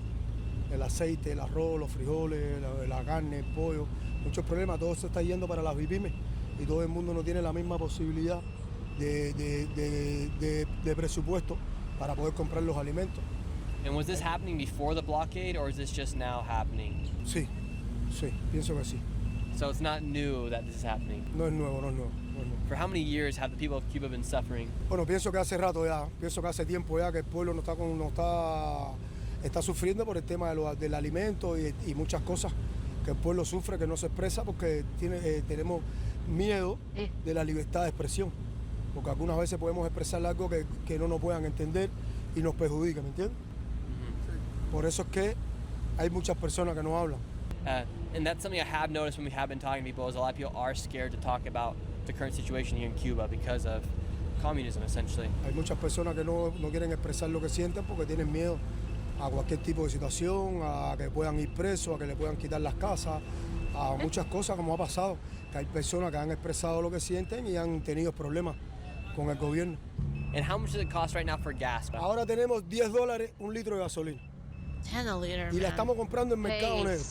S4: el aceite, el arroz, los frijoles, la carne, el pollo, muchos problemas. Todo se está yendo para las pymes y todo el mundo no tiene la misma posibilidad de presupuesto para poder comprar los alimentos.
S3: And was this happening before the blockade, or is this just now happening?
S4: Sí. Sí, pienso que sí.
S3: So it's not new that this is happening?
S4: No es nuevo.
S3: For how many years have the people of Cuba been suffering?
S4: Bueno, pienso que hace rato ya, pienso que hace tiempo ya que el pueblo está sufriendo por el tema del alimento y muchas cosas que el pueblo sufre, que no se expresa porque tenemos miedo de la libertad de expresión. Porque algunas veces podemos expresar algo que no nos puedan entender y nos perjudica, ¿me entiendes? Por eso es que hay muchas personas que no hablan.
S3: And that's something I have noticed when we have been talking to people, is a lot of people are scared to talk about the current situation here in Cuba because of communism, essentially.
S4: Hay muchas personas que no quieren expresar lo que sienten porque tienen miedo a cualquier tipo de situación, a que puedan ir presos, a que le puedan quitar las casas, a muchas cosas como ha pasado, que hay personas que han expresado lo que sienten y han tenido problemas con el gobierno.
S3: And how much does it cost right now for gas?
S4: Ahora tenemos $10 un litro de gasolina.
S1: 10 a liter,
S4: y la estamos comprando en mercado negro.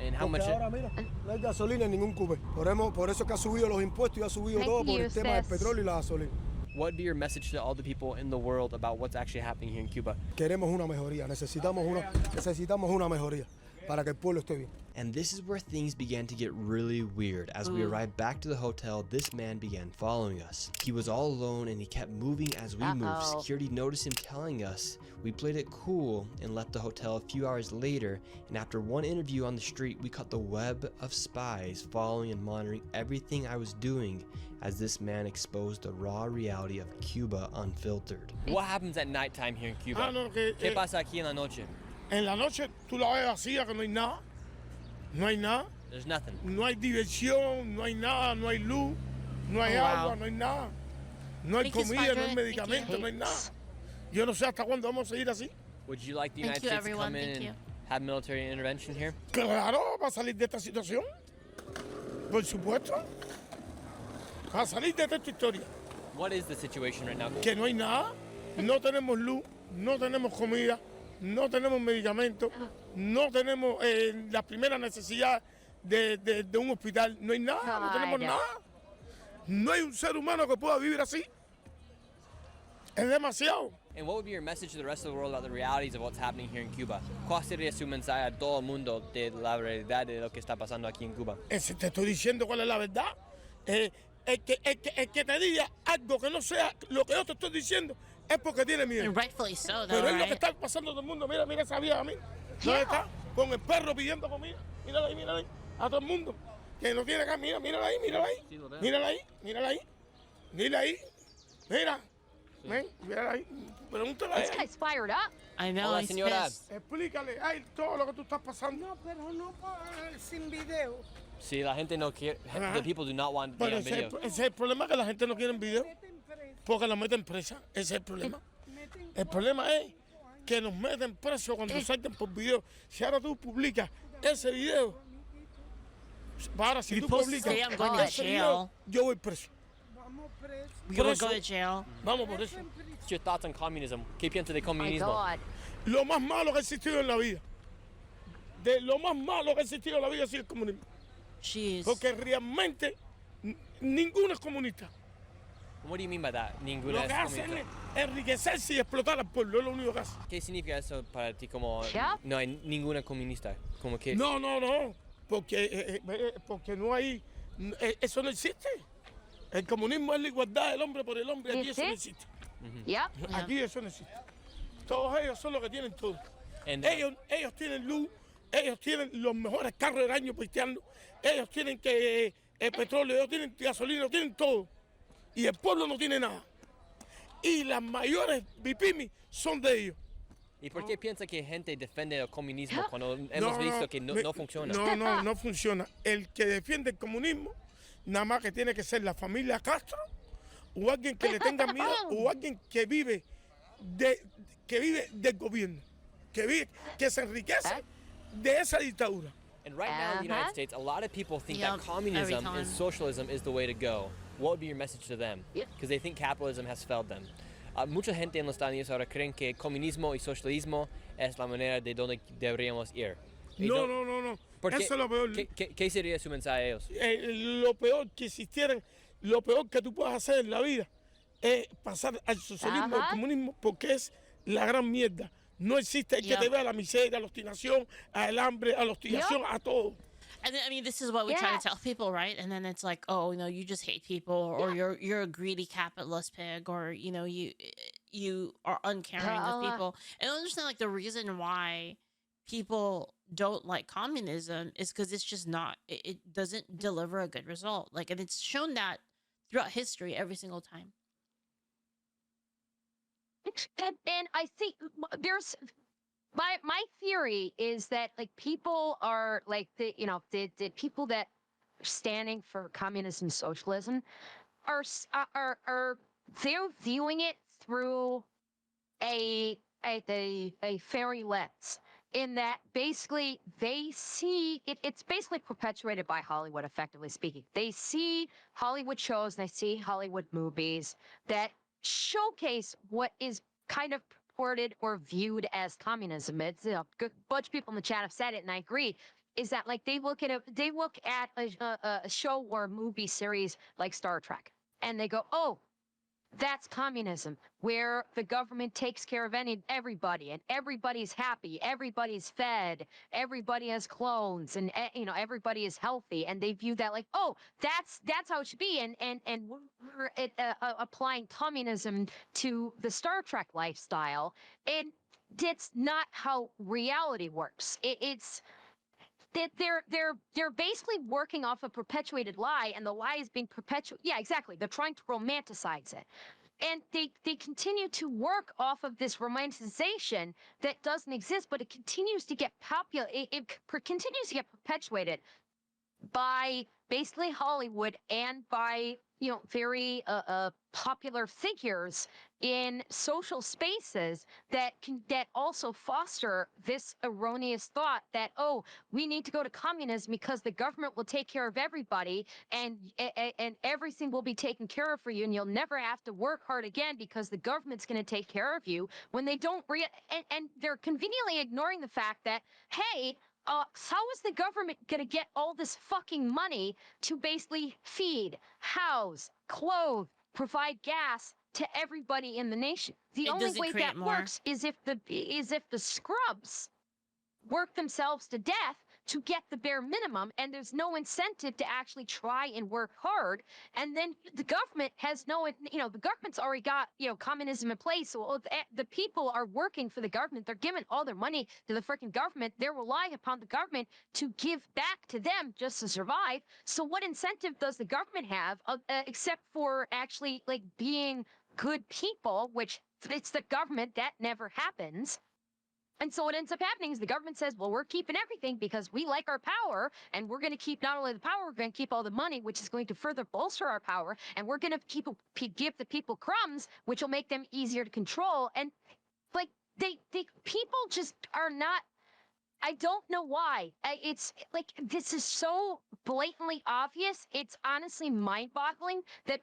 S3: And how much
S4: ahora, mira, no hay gasolina en ningún cube. Por eso que ha subido los impuestos y ha subido todo por el tema del petróleo y la gasolina.
S3: What would be your message to all the people in the world about what's actually happening here in Cuba?
S4: Queremos una mejoría, necesitamos una mejoría para que el pueblo esté bien.
S7: And this is where things began to get really weird. As we arrived back to the hotel, this man began following us. He was all alone and he kept moving as we moved. Security noticed him telling us. We played it cool and left the hotel a few hours later, and after one interview on the street, we caught the web of spies following and monitoring everything I was doing as this man exposed the raw reality of Cuba unfiltered.
S3: What happens at nighttime here in Cuba? ¿Qué pasa aquí en la noche?
S13: En la noche tú la ves vacía, que no hay nada. No hay nada.
S3: There's nothing.
S13: No hay diversión, no hay nada, no hay luz, no hay agua, no hay nada. No hay comida, no hay medicamento, no hay nada. Yo no sé hasta cuándo vamos a seguir así.
S3: Would you like the United States to come in and have military intervention here?
S13: Claro, para salir de esta situación. Por supuesto. Para salir de esta historia.
S3: What is the situation right now?
S13: Que no hay nada. No tenemos luz, no tenemos comida, no tenemos medicamentos, no tenemos las primeras necesidades de un hospital. No hay nada, no tenemos nada. No hay un ser humano que pueda vivir así. Es demasiado.
S3: And what would be your message to the rest of the world about the realities of what's happening here in Cuba? ¿Cuál sería su mensaje a todo el mundo de la realidad de lo que está pasando aquí en Cuba?
S13: Te estoy diciendo cuál es la verdad. El que te diga algo que no sea lo que yo te estoy diciendo es porque tiene miedo.
S1: And rightfully so, though,
S13: Pero es lo que está pasando todo el mundo. Mira esa vieja, mira. ¿Dónde está? Con el perro pidiendo comida. Mírala ahí. A todo el mundo. Que no tiene acá. Mírala ahí. Mira. Ven, mira ahí. Pregúntale a
S2: This
S13: él.
S2: guy's fired up.
S1: I know.
S3: Hola,
S1: he's
S3: señora.
S1: pissed.
S13: Explícale a él todo lo que tú estás pasando.
S14: No, pero no sin video.
S3: Sí, la gente no quiere.
S13: Ajá.
S3: The people do not want to be
S13: Pero
S3: on
S13: ese,
S3: video.
S13: ese es el problema, que la gente no quiere video. Porque la meten presa. Ese es el problema. El problema es que nos meten presos cuando salten por video. Si ahora tú publicas ese video, ahora si
S1: You
S13: tú
S1: post
S13: publicas
S1: today, I'm going to
S13: ese
S1: jail.
S13: video, yo voy preso.
S1: You're gonna
S13: Preso.
S1: go to jail.
S13: Vamos por eso.
S3: What's your thoughts on communism? ¿Qué piensa de
S2: My
S3: comunismo?
S2: God.
S13: Lo más malo que ha existido en la vida. De lo más malo que ha existido en la vida ha sido el comunismo.
S1: Jeez.
S13: Porque realmente ninguno es comunista.
S3: What do you mean by that?
S13: Lo
S3: Ninguna
S13: que
S3: es
S13: hacen
S3: comunista.
S13: es enriquecerse y explotar al pueblo. Es lo único que hacen.
S3: ¿Qué significa eso para ti como
S2: Yeah.
S3: no hay ninguna comunista? Como que
S13: No. Porque no hay. Eso no existe. El comunismo es la igualdad del hombre por el hombre. Aquí eso no existe.
S2: Yep.
S13: Aquí eso no existe. Todos ellos son los que tienen todo.
S3: And,
S13: Ellos tienen luz, ellos tienen los mejores carros del año pisteando, ellos tienen petróleo, ellos tienen gasolina, tienen todo. Y el pueblo no tiene nada. Y las mayores bipimis son de ellos.
S3: ¿Y por qué piensa que gente defiende el comunismo cuando hemos visto que no funciona?
S13: No funciona. El que defiende el comunismo, nada más que tiene que ser la familia Castro, o alguien que le tenga miedo, o alguien que vive del gobierno, que se enriquece de esa dictadura.
S3: And right now in the United States, a lot of people think that
S1: Yep,
S3: communism
S1: every
S3: and
S1: time.
S3: socialism is the way to go. What would be your message to them? Because they think capitalism has failed them. Mucha gente en los Estados Unidos ahora creen que comunismo y socialismo es la manera de donde deberíamos ir. Y
S13: No.
S3: ¿Por qué?
S13: Eso es lo peor.
S3: ¿Qué sería su mensaje a ellos?
S13: Lo peor que existieran, lo peor que tú puedas hacer en la vida es pasar al socialismo, al comunismo, porque es la gran mierda. No existe el que te vea la miseria, a la obstinación, al hambre, a la obstinación, a todo.
S1: And then, I mean, this is what we try to tell people, right? And then it's like, oh, no, you just hate people, or you're a greedy capitalist pig, or you are uncaring with people. And I understand like the reason why people don't like communism is because it's just not. It doesn't deliver a good result. Like, and it's shown that throughout history every single time.
S2: And I think there's my theory is that like people are like the people that are standing for communism, socialism are they're viewing it through a fairy lens. In that basically they see it's basically perpetuated by Hollywood, effectively speaking. They see Hollywood shows and they see Hollywood movies that showcase what is kind of purported or viewed as communism. It's a bunch of people in the chat have said it, and I agree. Is that like they look at a show or a movie series like Star Trek, and they go, "Oh, that's communism, where the government takes care of everybody, and everybody's happy, everybody's fed, everybody has clones, and everybody is healthy." And they view that like, "Oh, that's how it should be." And we're applying communism to the Star Trek lifestyle, and it's not how reality works. It's that they're basically working off a perpetuated lie, and the lie is being perpetuated. Yeah, exactly. They're trying to romanticize it. And they continue to work off of this romanticization that doesn't exist, but it continues to get popular. It continues to get perpetuated by basically Hollywood and by very popular figures in social spaces that also foster this erroneous thought that, oh, we need to go to communism because the government will take care of everybody, and everything will be taken care of for you, and you'll never have to work hard again because the government's going to take care of you, when they don't and they're conveniently ignoring the fact that, hey, how is the government going to get all this fucking money to basically feed, house, clothe, provide gas to everybody in the nation? The only way that works is if the scrubs work themselves to death to get the bare minimum, and there's no incentive to actually try and work hard. And then the government has the government's already got, communism in place. So the people are working for the government. They're giving all their money to the freaking government. They're relying upon the government to give back to them just to survive. So what incentive does the government have except for actually like being good people, which it's the government, that never happens. And so what ends up happening is the government says, well, we're keeping everything because we like our power, and we're going to keep not only the power, we're going to keep all the money, which is going to further bolster our power, and we're going to give the people crumbs, which will make them easier to control. And like people just are not. I don't know why. It's like this is so blatantly obvious. It's honestly mind-boggling that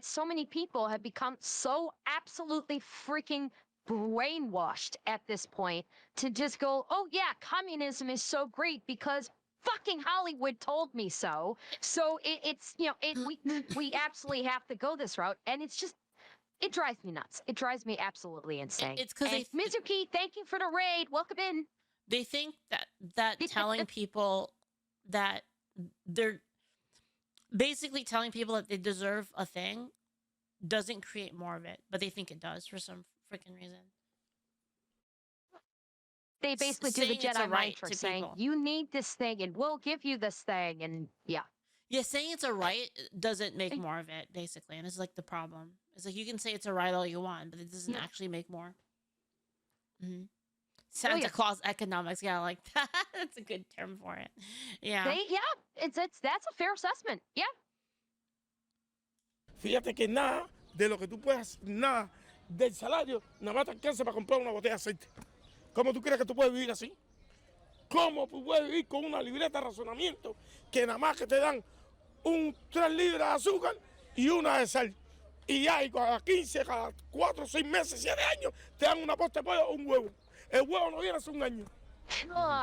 S2: so many people have become so absolutely freaking brainwashed at this point to just go, oh yeah, communism is so great because fucking Hollywood told me so. So it's we absolutely have to go this route, and it's just. It drives me nuts. It drives me absolutely insane.
S1: It's because
S2: Mizuki, thank you for the raid. Welcome in.
S1: They think that telling people that they're basically telling people that they deserve a thing doesn't create more of it, but they think it does for some freaking reason.
S2: They basically do the Jedi mind trick, saying, you need this thing and we'll give you this thing, and yeah.
S1: Yeah, saying it's a right doesn't make more of it, basically, and it's like the problem. It's like you can say it's a right all you want, but it doesn't actually make more. Mm-hmm. Santa Claus economics, yeah, like that. That's a good term for it. Yeah.
S2: That's a fair assessment. Yeah.
S13: Fíjate que nada de lo que tú puedas, nada del salario, nada más te alcanza para comprar una botella de aceite. ¿Cómo tú crees que tú puedes vivir así? ¿Cómo tú puedes vivir con una libreta de razonamiento que nada más que te dan 3 libras de azúcar y una de sal? Y ya, y cada 15, cada 4, 6 meses, 7 años, te dan una posta de pollo o un huevo. El huevo no viene hace un año.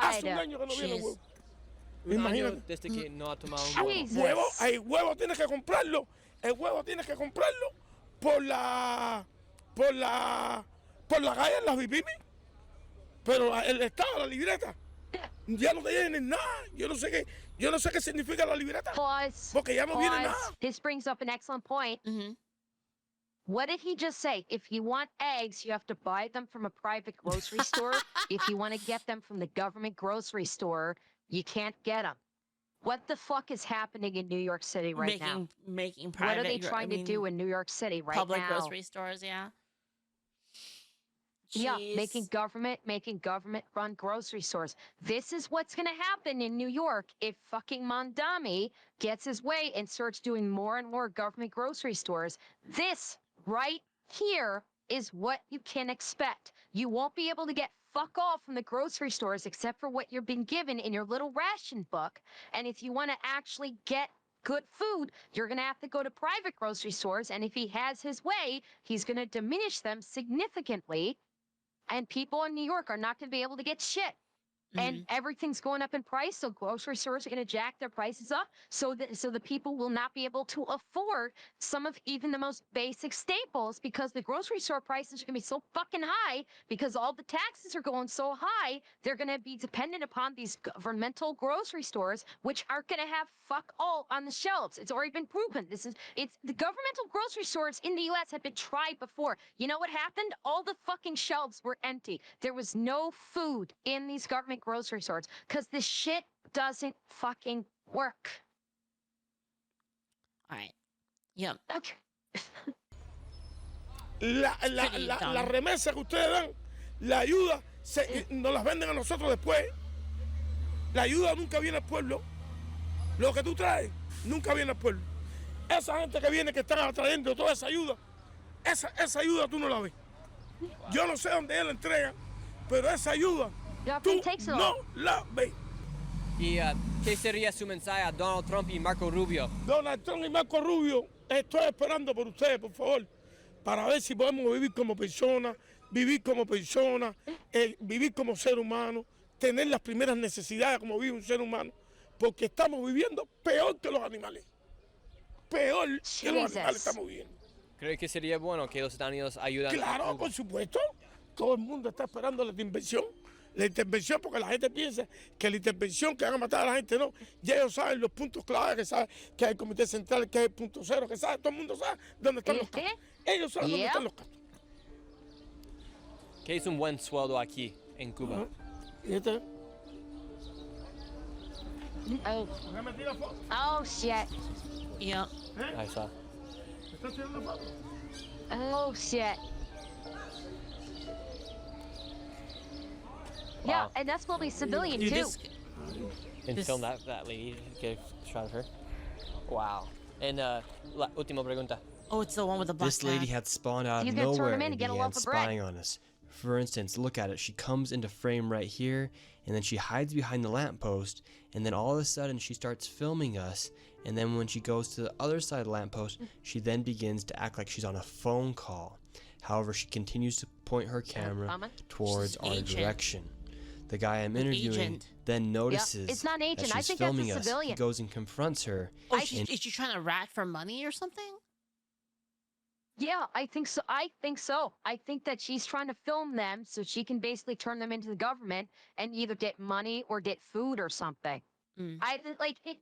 S13: Hace un año que no viene el huevo. Imagínate.
S3: Desde que no ha tomado un
S13: huevo. El huevo tienes que comprarlo. El huevo tienes que comprarlo por la calle en las bipipi. Pero el estado, la libreta, ya no te tienen nada. Yo no sé qué significa la libreta. Porque ya no viene nada.
S2: This brings up an excellent point. Mm-hmm. What did he just say? If you want eggs, you have to buy them from a private grocery store. If you want to get them from the government grocery store, you can't get them. What the fuck is happening in New York City right now?
S1: Making private.
S2: What are they trying to do in New York City right
S1: public
S2: now?
S1: Public grocery stores, yeah.
S2: Jeez. Yeah, making government run grocery stores. This is what's going to happen in New York if fucking Mondami gets his way and starts doing more and more government grocery stores. This right here is what you can expect. You won't be able to get fuck all from the grocery stores except for what you're being given in your little ration book. And if you want to actually get good food, you're going to have to go to private grocery stores. And if he has his way, he's going to diminish them significantly. And people in New York are not going to be able to get shit. And everything's going up in price, so grocery stores are going to jack their prices up, so the people will not be able to afford some of even the most basic staples, because the grocery store prices are going to be so fucking high because all the taxes are going so high. They're going to be dependent upon these governmental grocery stores, which aren't going to have fuck all on the shelves. It's already been proven. It's the governmental grocery stores in the U.S. have been tried before. You know what happened? All the fucking shelves were empty. There was no food in these government grocery stores because this shit doesn't fucking work.
S1: All right. Yep.
S2: Okay.
S13: La remesa que ustedes dan, la ayuda, nos las venden a nosotros después. La ayuda nunca viene al pueblo. Lo que tú traes nunca viene al pueblo. Esa gente que viene, que están trayendo toda esa ayuda ayuda tú no la ves. Yo no sé dónde él la entrega, pero esa ayuda tú no la ves.
S3: ¿Y qué sería su mensaje a Donald Trump y Marco Rubio?
S13: Donald Trump y Marco Rubio, estoy esperando por ustedes, por favor, para ver si podemos vivir como personas, vivir como ser humano, tener las primeras necesidades como vive un ser humano, porque estamos viviendo peor que los animales. Peor que los animales estamos viviendo.
S3: ¿Cree que sería bueno que los Estados Unidos ayudan?
S13: Claro, por supuesto. Todo el mundo está esperando la intervención. La intervención, porque la gente piensa que la intervención que van a matar a la gente, no. Ya ellos saben los puntos claves, que saben que hay el comité central, que es el punto cero, que sabe, todo el mundo sabe dónde están los casos. Ellos saben dónde están los casos.
S3: ¿Qué es un buen sueldo aquí en Cuba?
S13: ¿Y este?
S2: Oh shit.
S1: Yeah.
S3: Ahí está.
S13: ¿Estás tirando foto?
S2: Oh shit. Yeah,
S3: Wow.
S2: and that's probably civilian
S1: Dude,
S2: too.
S3: And film that lady, get a shot of her. Wow. And la última pregunta.
S1: Oh, it's the one with the black
S7: This lady
S1: cat.
S7: had spawned out
S2: He's
S7: of
S2: gonna turn
S7: nowhere
S2: him in
S7: and
S2: and get a
S7: began
S2: loaf of bread.
S7: spying on us. For instance, look at it. She comes into frame right here, and then she hides behind the lamppost, and then all of a sudden she starts filming us, and then when she goes to the other side of the lamppost, she then begins to act like she's on a phone call. However, she continues to point her camera towards
S1: She's
S7: our
S1: agent.
S7: direction. The guy I'm interviewing
S1: agent.
S7: then notices
S2: it's not an agent.
S7: that
S2: I
S7: she's
S2: think that's a
S7: filming us. He
S2: civilian.
S7: goes and confronts her.
S1: Oh,
S7: and
S1: is she trying to rat for money or something?
S2: Yeah, I think so. I think that she's trying to film them so she can basically turn them into the government and either get money or get food or something.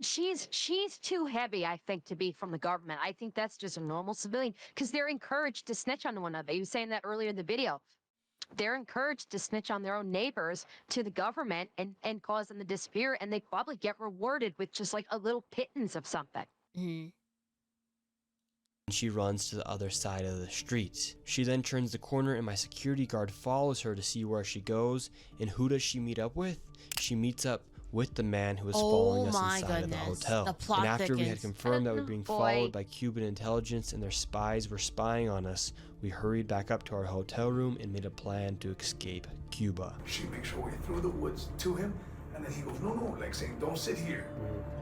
S2: She's too heavy, I think, to be from the government. I think that's just a normal civilian because they're encouraged to snitch on one another. You were saying that earlier in the video. They're encouraged to snitch on their own neighbors to the government and cause them to disappear, and they probably get rewarded with just like a little pittance of something.
S7: she runs to the other side of the street. She then turns the corner and my security guard follows her to see where she goes. And who does she meet up with? She meets up with the man who was following us inside of the hotel. And after we had confirmed that we were being followed by Cuban intelligence and their spies were spying on us, we hurried back up to our hotel room and made a plan to escape Cuba.
S4: She makes her way through the woods to him, and then he goes, no, like saying, don't sit here.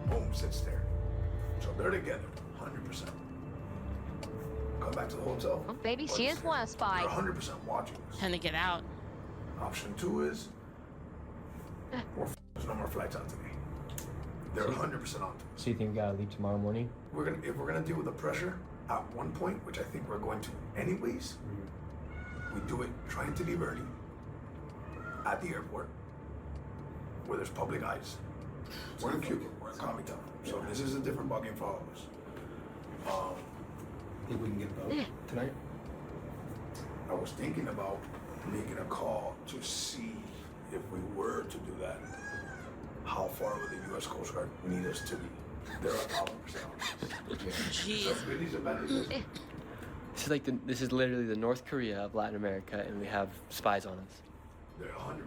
S4: Boom, sits there. So they're together, 100%. Come back to the hotel.
S2: Oh, baby, she is one spy.
S4: They're 100% watching us.
S1: Trying to get out.
S4: Option 2 is, there's no more flights out today. They're 100% on to us.
S7: So you think we gotta leave tomorrow morning?
S4: If we're gonna deal with the pressure at one point, which I think we're going to anyways, we do it trying to leave early at the airport where there's public eyes. We're in Cuba, we're in Communist Town, so this is a different ballgame for all of us.
S15: Think we can get a boat tonight?
S4: I was thinking about making a call to see if we were to do that, how far would the U.S. Coast Guard need us to be? They're 1,000%.
S1: Jeez.
S4: So if these advantages,
S3: This is literally the North Korea of Latin America, and we have spies on us.
S4: they're 100%.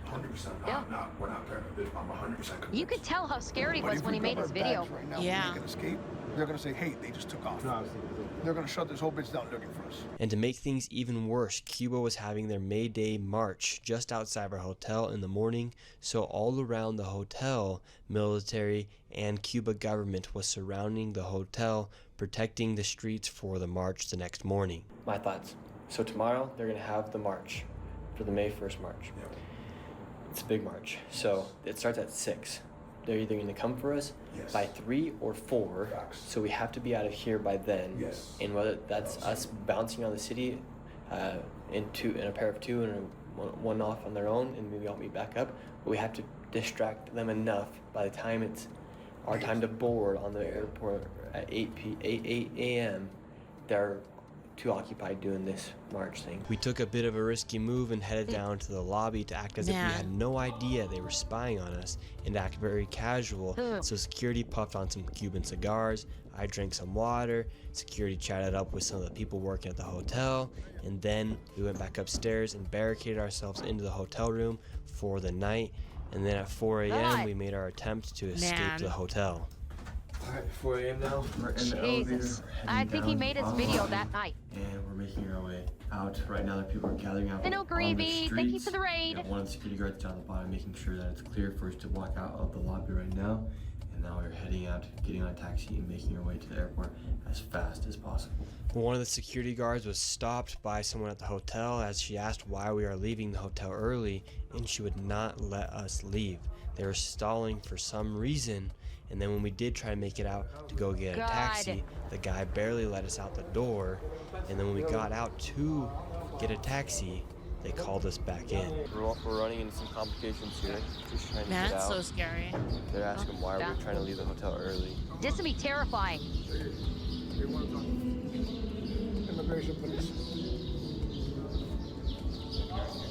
S4: 100%.
S2: Yeah.
S4: We're not paranoid. I'm 100% convinced.
S2: You could tell how scared he
S4: But
S2: was
S4: if
S2: when
S4: we
S2: he made
S4: grab
S2: his
S4: our
S2: video.
S4: bags right now,
S1: Yeah.
S4: we can escape. They're gonna say, hey, they just took off. They're gonna shut this whole bitch down looking for us.
S7: And to make things even worse, Cuba was having their May Day march just outside of our hotel in the morning, so all around the hotel, military and Cuba government was surrounding the hotel, protecting the streets for the march the next morning.
S3: My thoughts. So tomorrow they're gonna have the march for the May 1st march.
S4: Yeah.
S3: It's a big march. So it starts at 6. They're either gonna come for us
S4: Yes.
S3: by 3 or 4.
S4: Facts.
S3: So we have to be out of here by then.
S4: Yes.
S3: And whether that's us bouncing on the city in a pair of 2 and one off on their own, and maybe I'll meet back up. But we have to distract them enough by the time it's our time to board on the airport at 8 a.m. They're too occupied doing this march thing.
S7: We took a bit of a risky move and headed down to the lobby to act as if we had no idea they were spying on us and act very casual. So security puffed on some Cuban cigars, I drank some water, security chatted up with some of the people working at the hotel, and then we went back upstairs and barricaded ourselves into the hotel room for the night. And then at 4 a.m. we made our attempt to escape the hotel.
S3: Alright, 4 a.m. now. We're in the elevator.
S2: Jesus. I think he made his video that night.
S3: And we're making our way out. Right now, the people are gathering out
S2: Hello,
S3: on the
S2: Greavy.
S3: streets.
S2: Thank you for the raid.
S3: We got one of the security guards down the bottom, making sure that it's clear for us to walk out of the lobby right now. And now we're heading out, getting on a taxi, and making our way to the airport as fast as possible.
S7: One of the security guards was stopped by someone at the hotel as she asked why we are leaving the hotel early, and she would not let us leave. They were stalling for some reason, and then when we did try to make it out to go get a taxi, the guy barely let us out the door, and then when we got out to get a taxi, they called us back in.
S3: We're running into some complications here. Just trying to
S1: Man,
S3: get
S1: that's
S3: out.
S1: so scary.
S3: They're asking why we're trying to leave the hotel early.
S2: This would be terrifying.
S4: Immigration police.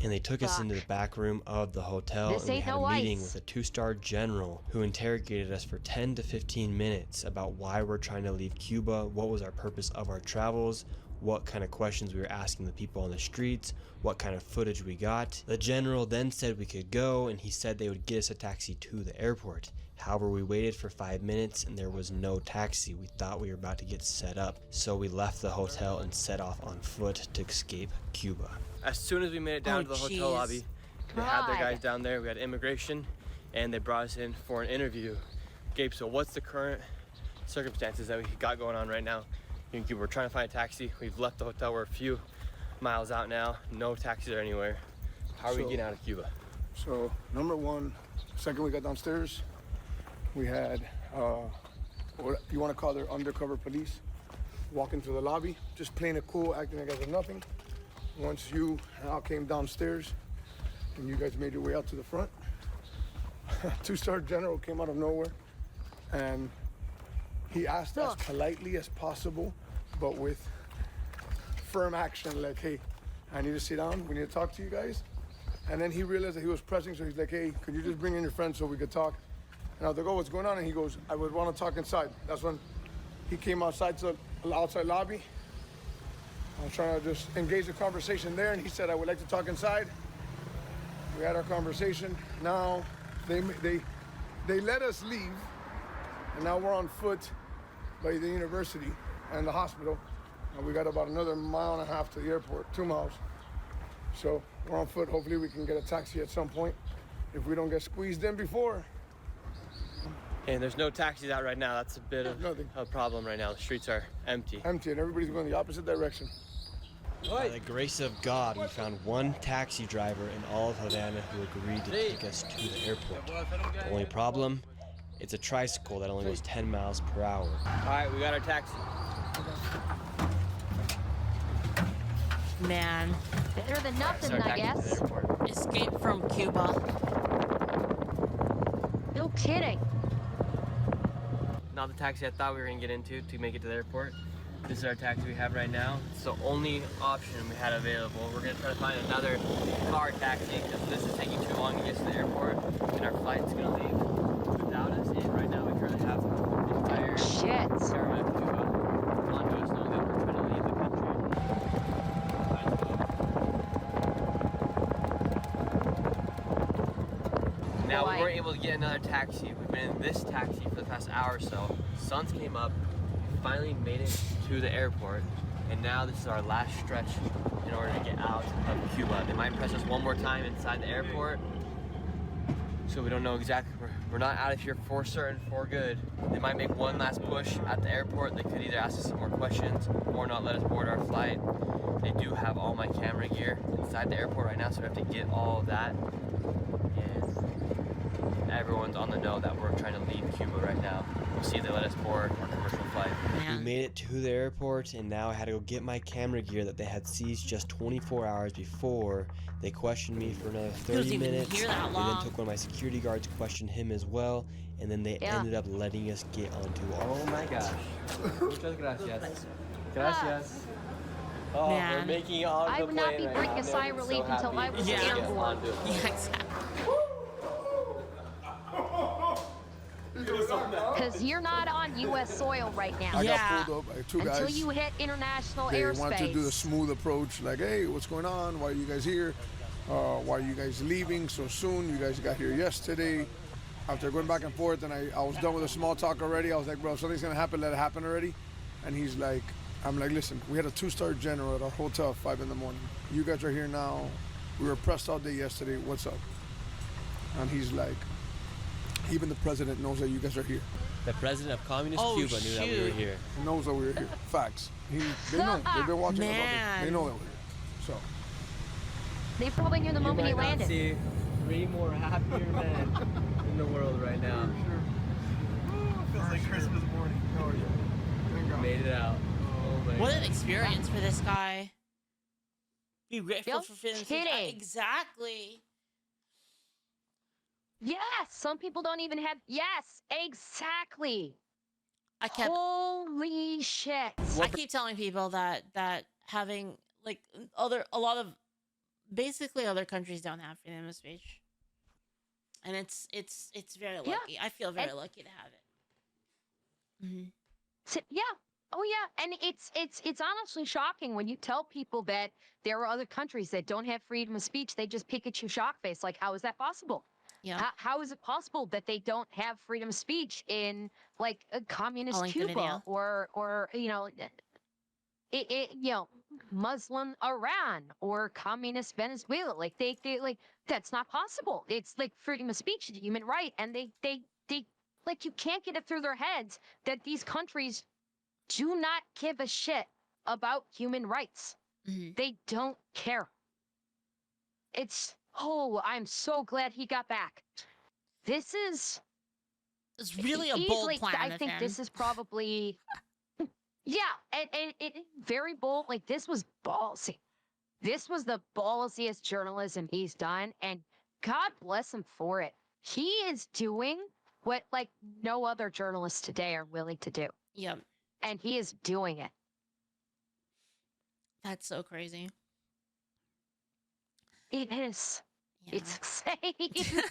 S7: And they took us into the back room of the hotel,
S2: This
S7: and we
S2: ain't
S7: had
S2: no
S7: a meeting
S2: ice.
S7: with a 2-star general who interrogated us for 10 to 15 minutes about why we're trying to leave Cuba, what was our purpose of our travels, what kind of questions we were asking the people on the streets, what kind of footage we got. The general then said we could go, and he said they would get us a taxi to the airport. However, we waited for 5 minutes and there was no taxi. We thought we were about to get set up, so we left the hotel and set off on foot to escape Cuba.
S3: As soon as we made it down to the hotel lobby, they had their guys down there. We had immigration, and they brought us in for an interview. Gabe, so what's the current circumstances that we got going on right now in Cuba? We're trying to find a taxi. We've left the hotel. We're a few miles out now. No taxis or anywhere. How are we getting out of Cuba?
S4: So, number one, second we got downstairs, we had, what you want to call their undercover police, walking through the lobby, just playing it cool, acting like there's nothing. Once you and I came downstairs, and you guys made your way out to the front, two-star general came out of nowhere, and he asked as politely as possible, but with firm action, like, hey, I need to sit down, we need to talk to you guys. And then he realized that he was pressing, so he's like, hey, could you just bring in your friend so we could talk? And I was like, oh, what's going on? And he goes, I would want to talk inside. That's when he came outside to the outside lobby. I was trying to just engage the conversation there, and he said, I would like to talk inside. We had our conversation. Now, they let us leave, and now we're on foot by the university and the hospital. And we got about another 1.5 miles to the airport, 2 miles. So we're on foot. Hopefully we can get a taxi at some point if we don't get squeezed in before.
S3: And there's no taxis out right now. That's a bit of a problem right now. The streets are empty.
S4: Empty, and everybody's going the opposite direction.
S7: By the grace of God, we found one taxi driver in all of Havana who agreed to take us to the airport. The only problem, it's a tricycle that only goes 10 miles per hour.
S3: All right, we got our taxi.
S1: Man.
S2: Better than nothing, I guess.
S1: Escape from Cuba.
S2: No kidding.
S3: Not the taxi I thought we were gonna get into to make it to the airport. This is our taxi we have right now. It's the only option we had available. We're gonna try to find another car taxi because this is taking too long to get to the airport, and our flight's gonna leave without us. And right now we currently have the entire government of Cuba onto us, knowing that we're trying to leave the country. Now we weren't able to get another taxi. We've been in this taxi for the past hour or so. Suns came up, we finally made it to the airport, and now this is our last stretch in order to get out of Cuba. They might press us one more time inside the airport, so we don't know exactly. We're not out of here for certain, for good. They might make one last push at the airport. They could either ask us some more questions or not let us board our flight. They do have all my camera gear inside the airport right now, so we have to get all of that. And everyone's on the know that we're trying to leave Cuba right now. We'll see if they let us board our commercial flight.
S7: We made it to the airport, and now I had to go get my camera gear that they had seized just 24 hours before. They questioned me for another 30 minutes. They then took one of my security guards, questioned him as well, and then they ended up letting us get onto our
S3: Oh my gosh. Muchas gracias. Gracias. Oh, we're making it on the
S2: I would not be
S3: plane
S2: breathing
S3: right
S2: a sigh of relief until I was airborne.
S1: Yeah, exactly.
S2: Because you're not on U.S. soil right now.
S4: I got pulled up by two guys.
S2: Until you hit international
S4: They
S2: airspace.
S4: wanted to do the smooth approach, like, hey, what's going on? Why are you guys here? Why are you guys leaving so soon? You guys got here yesterday. After going back and forth, and I was done with the small talk already. I was like, bro, if something's gonna happen, let it happen already. And he's like, I'm like, listen, we had a 2-star general at our hotel at 5 in the morning. You guys are here now. We were pressed all day yesterday. What's up? And he's like, even the president knows that you guys are here.
S3: The president of Communist Cuba knew that we were here.
S4: He knows that we were here. Facts. They know. They've been watching us all day. They know that we're here. So.
S2: They probably knew the moment he landed.
S3: See 3 more happier men in the world right now.
S15: Feels like Christmas morning. How are you?
S3: Made it out. Oh my
S1: What an
S3: God.
S1: experience for this guy. Be grateful
S2: You're
S1: for feeling
S2: kidding.
S1: Exactly.
S2: Yes, some people don't even have. Yes, exactly.
S1: I kept.
S2: Holy shit.
S1: I keep telling people that having like basically other countries don't have freedom of speech, and it's very lucky. I feel very lucky to have it.
S2: Yeah, Oh yeah, and it's honestly shocking when you tell people that there are other countries that don't have freedom of speech. They just pick at you shock face. Like, how is that possible?
S1: Yeah.
S2: How is it possible that they don't have freedom of speech in like a communist
S1: I'll link the
S2: Cuba
S1: video.
S2: or Muslim Iran or communist Venezuela? Like they like that's not possible. It's like freedom of speech is a human right, and they like you can't get it through their heads that these countries do not give a shit about human rights. They don't care. I'm so glad he got back. This is
S1: It's really a bold plan
S2: I
S1: of
S2: think
S1: him.
S2: this is probably and it very bold. Like this was ballsy. This was the ballsiest journalism he's done, and God bless him for it. He is doing what like no other journalists today are willing to do.
S1: Yep.
S2: And he is doing it.
S1: That's so crazy.
S2: It is.
S1: Yeah.
S2: It's insane.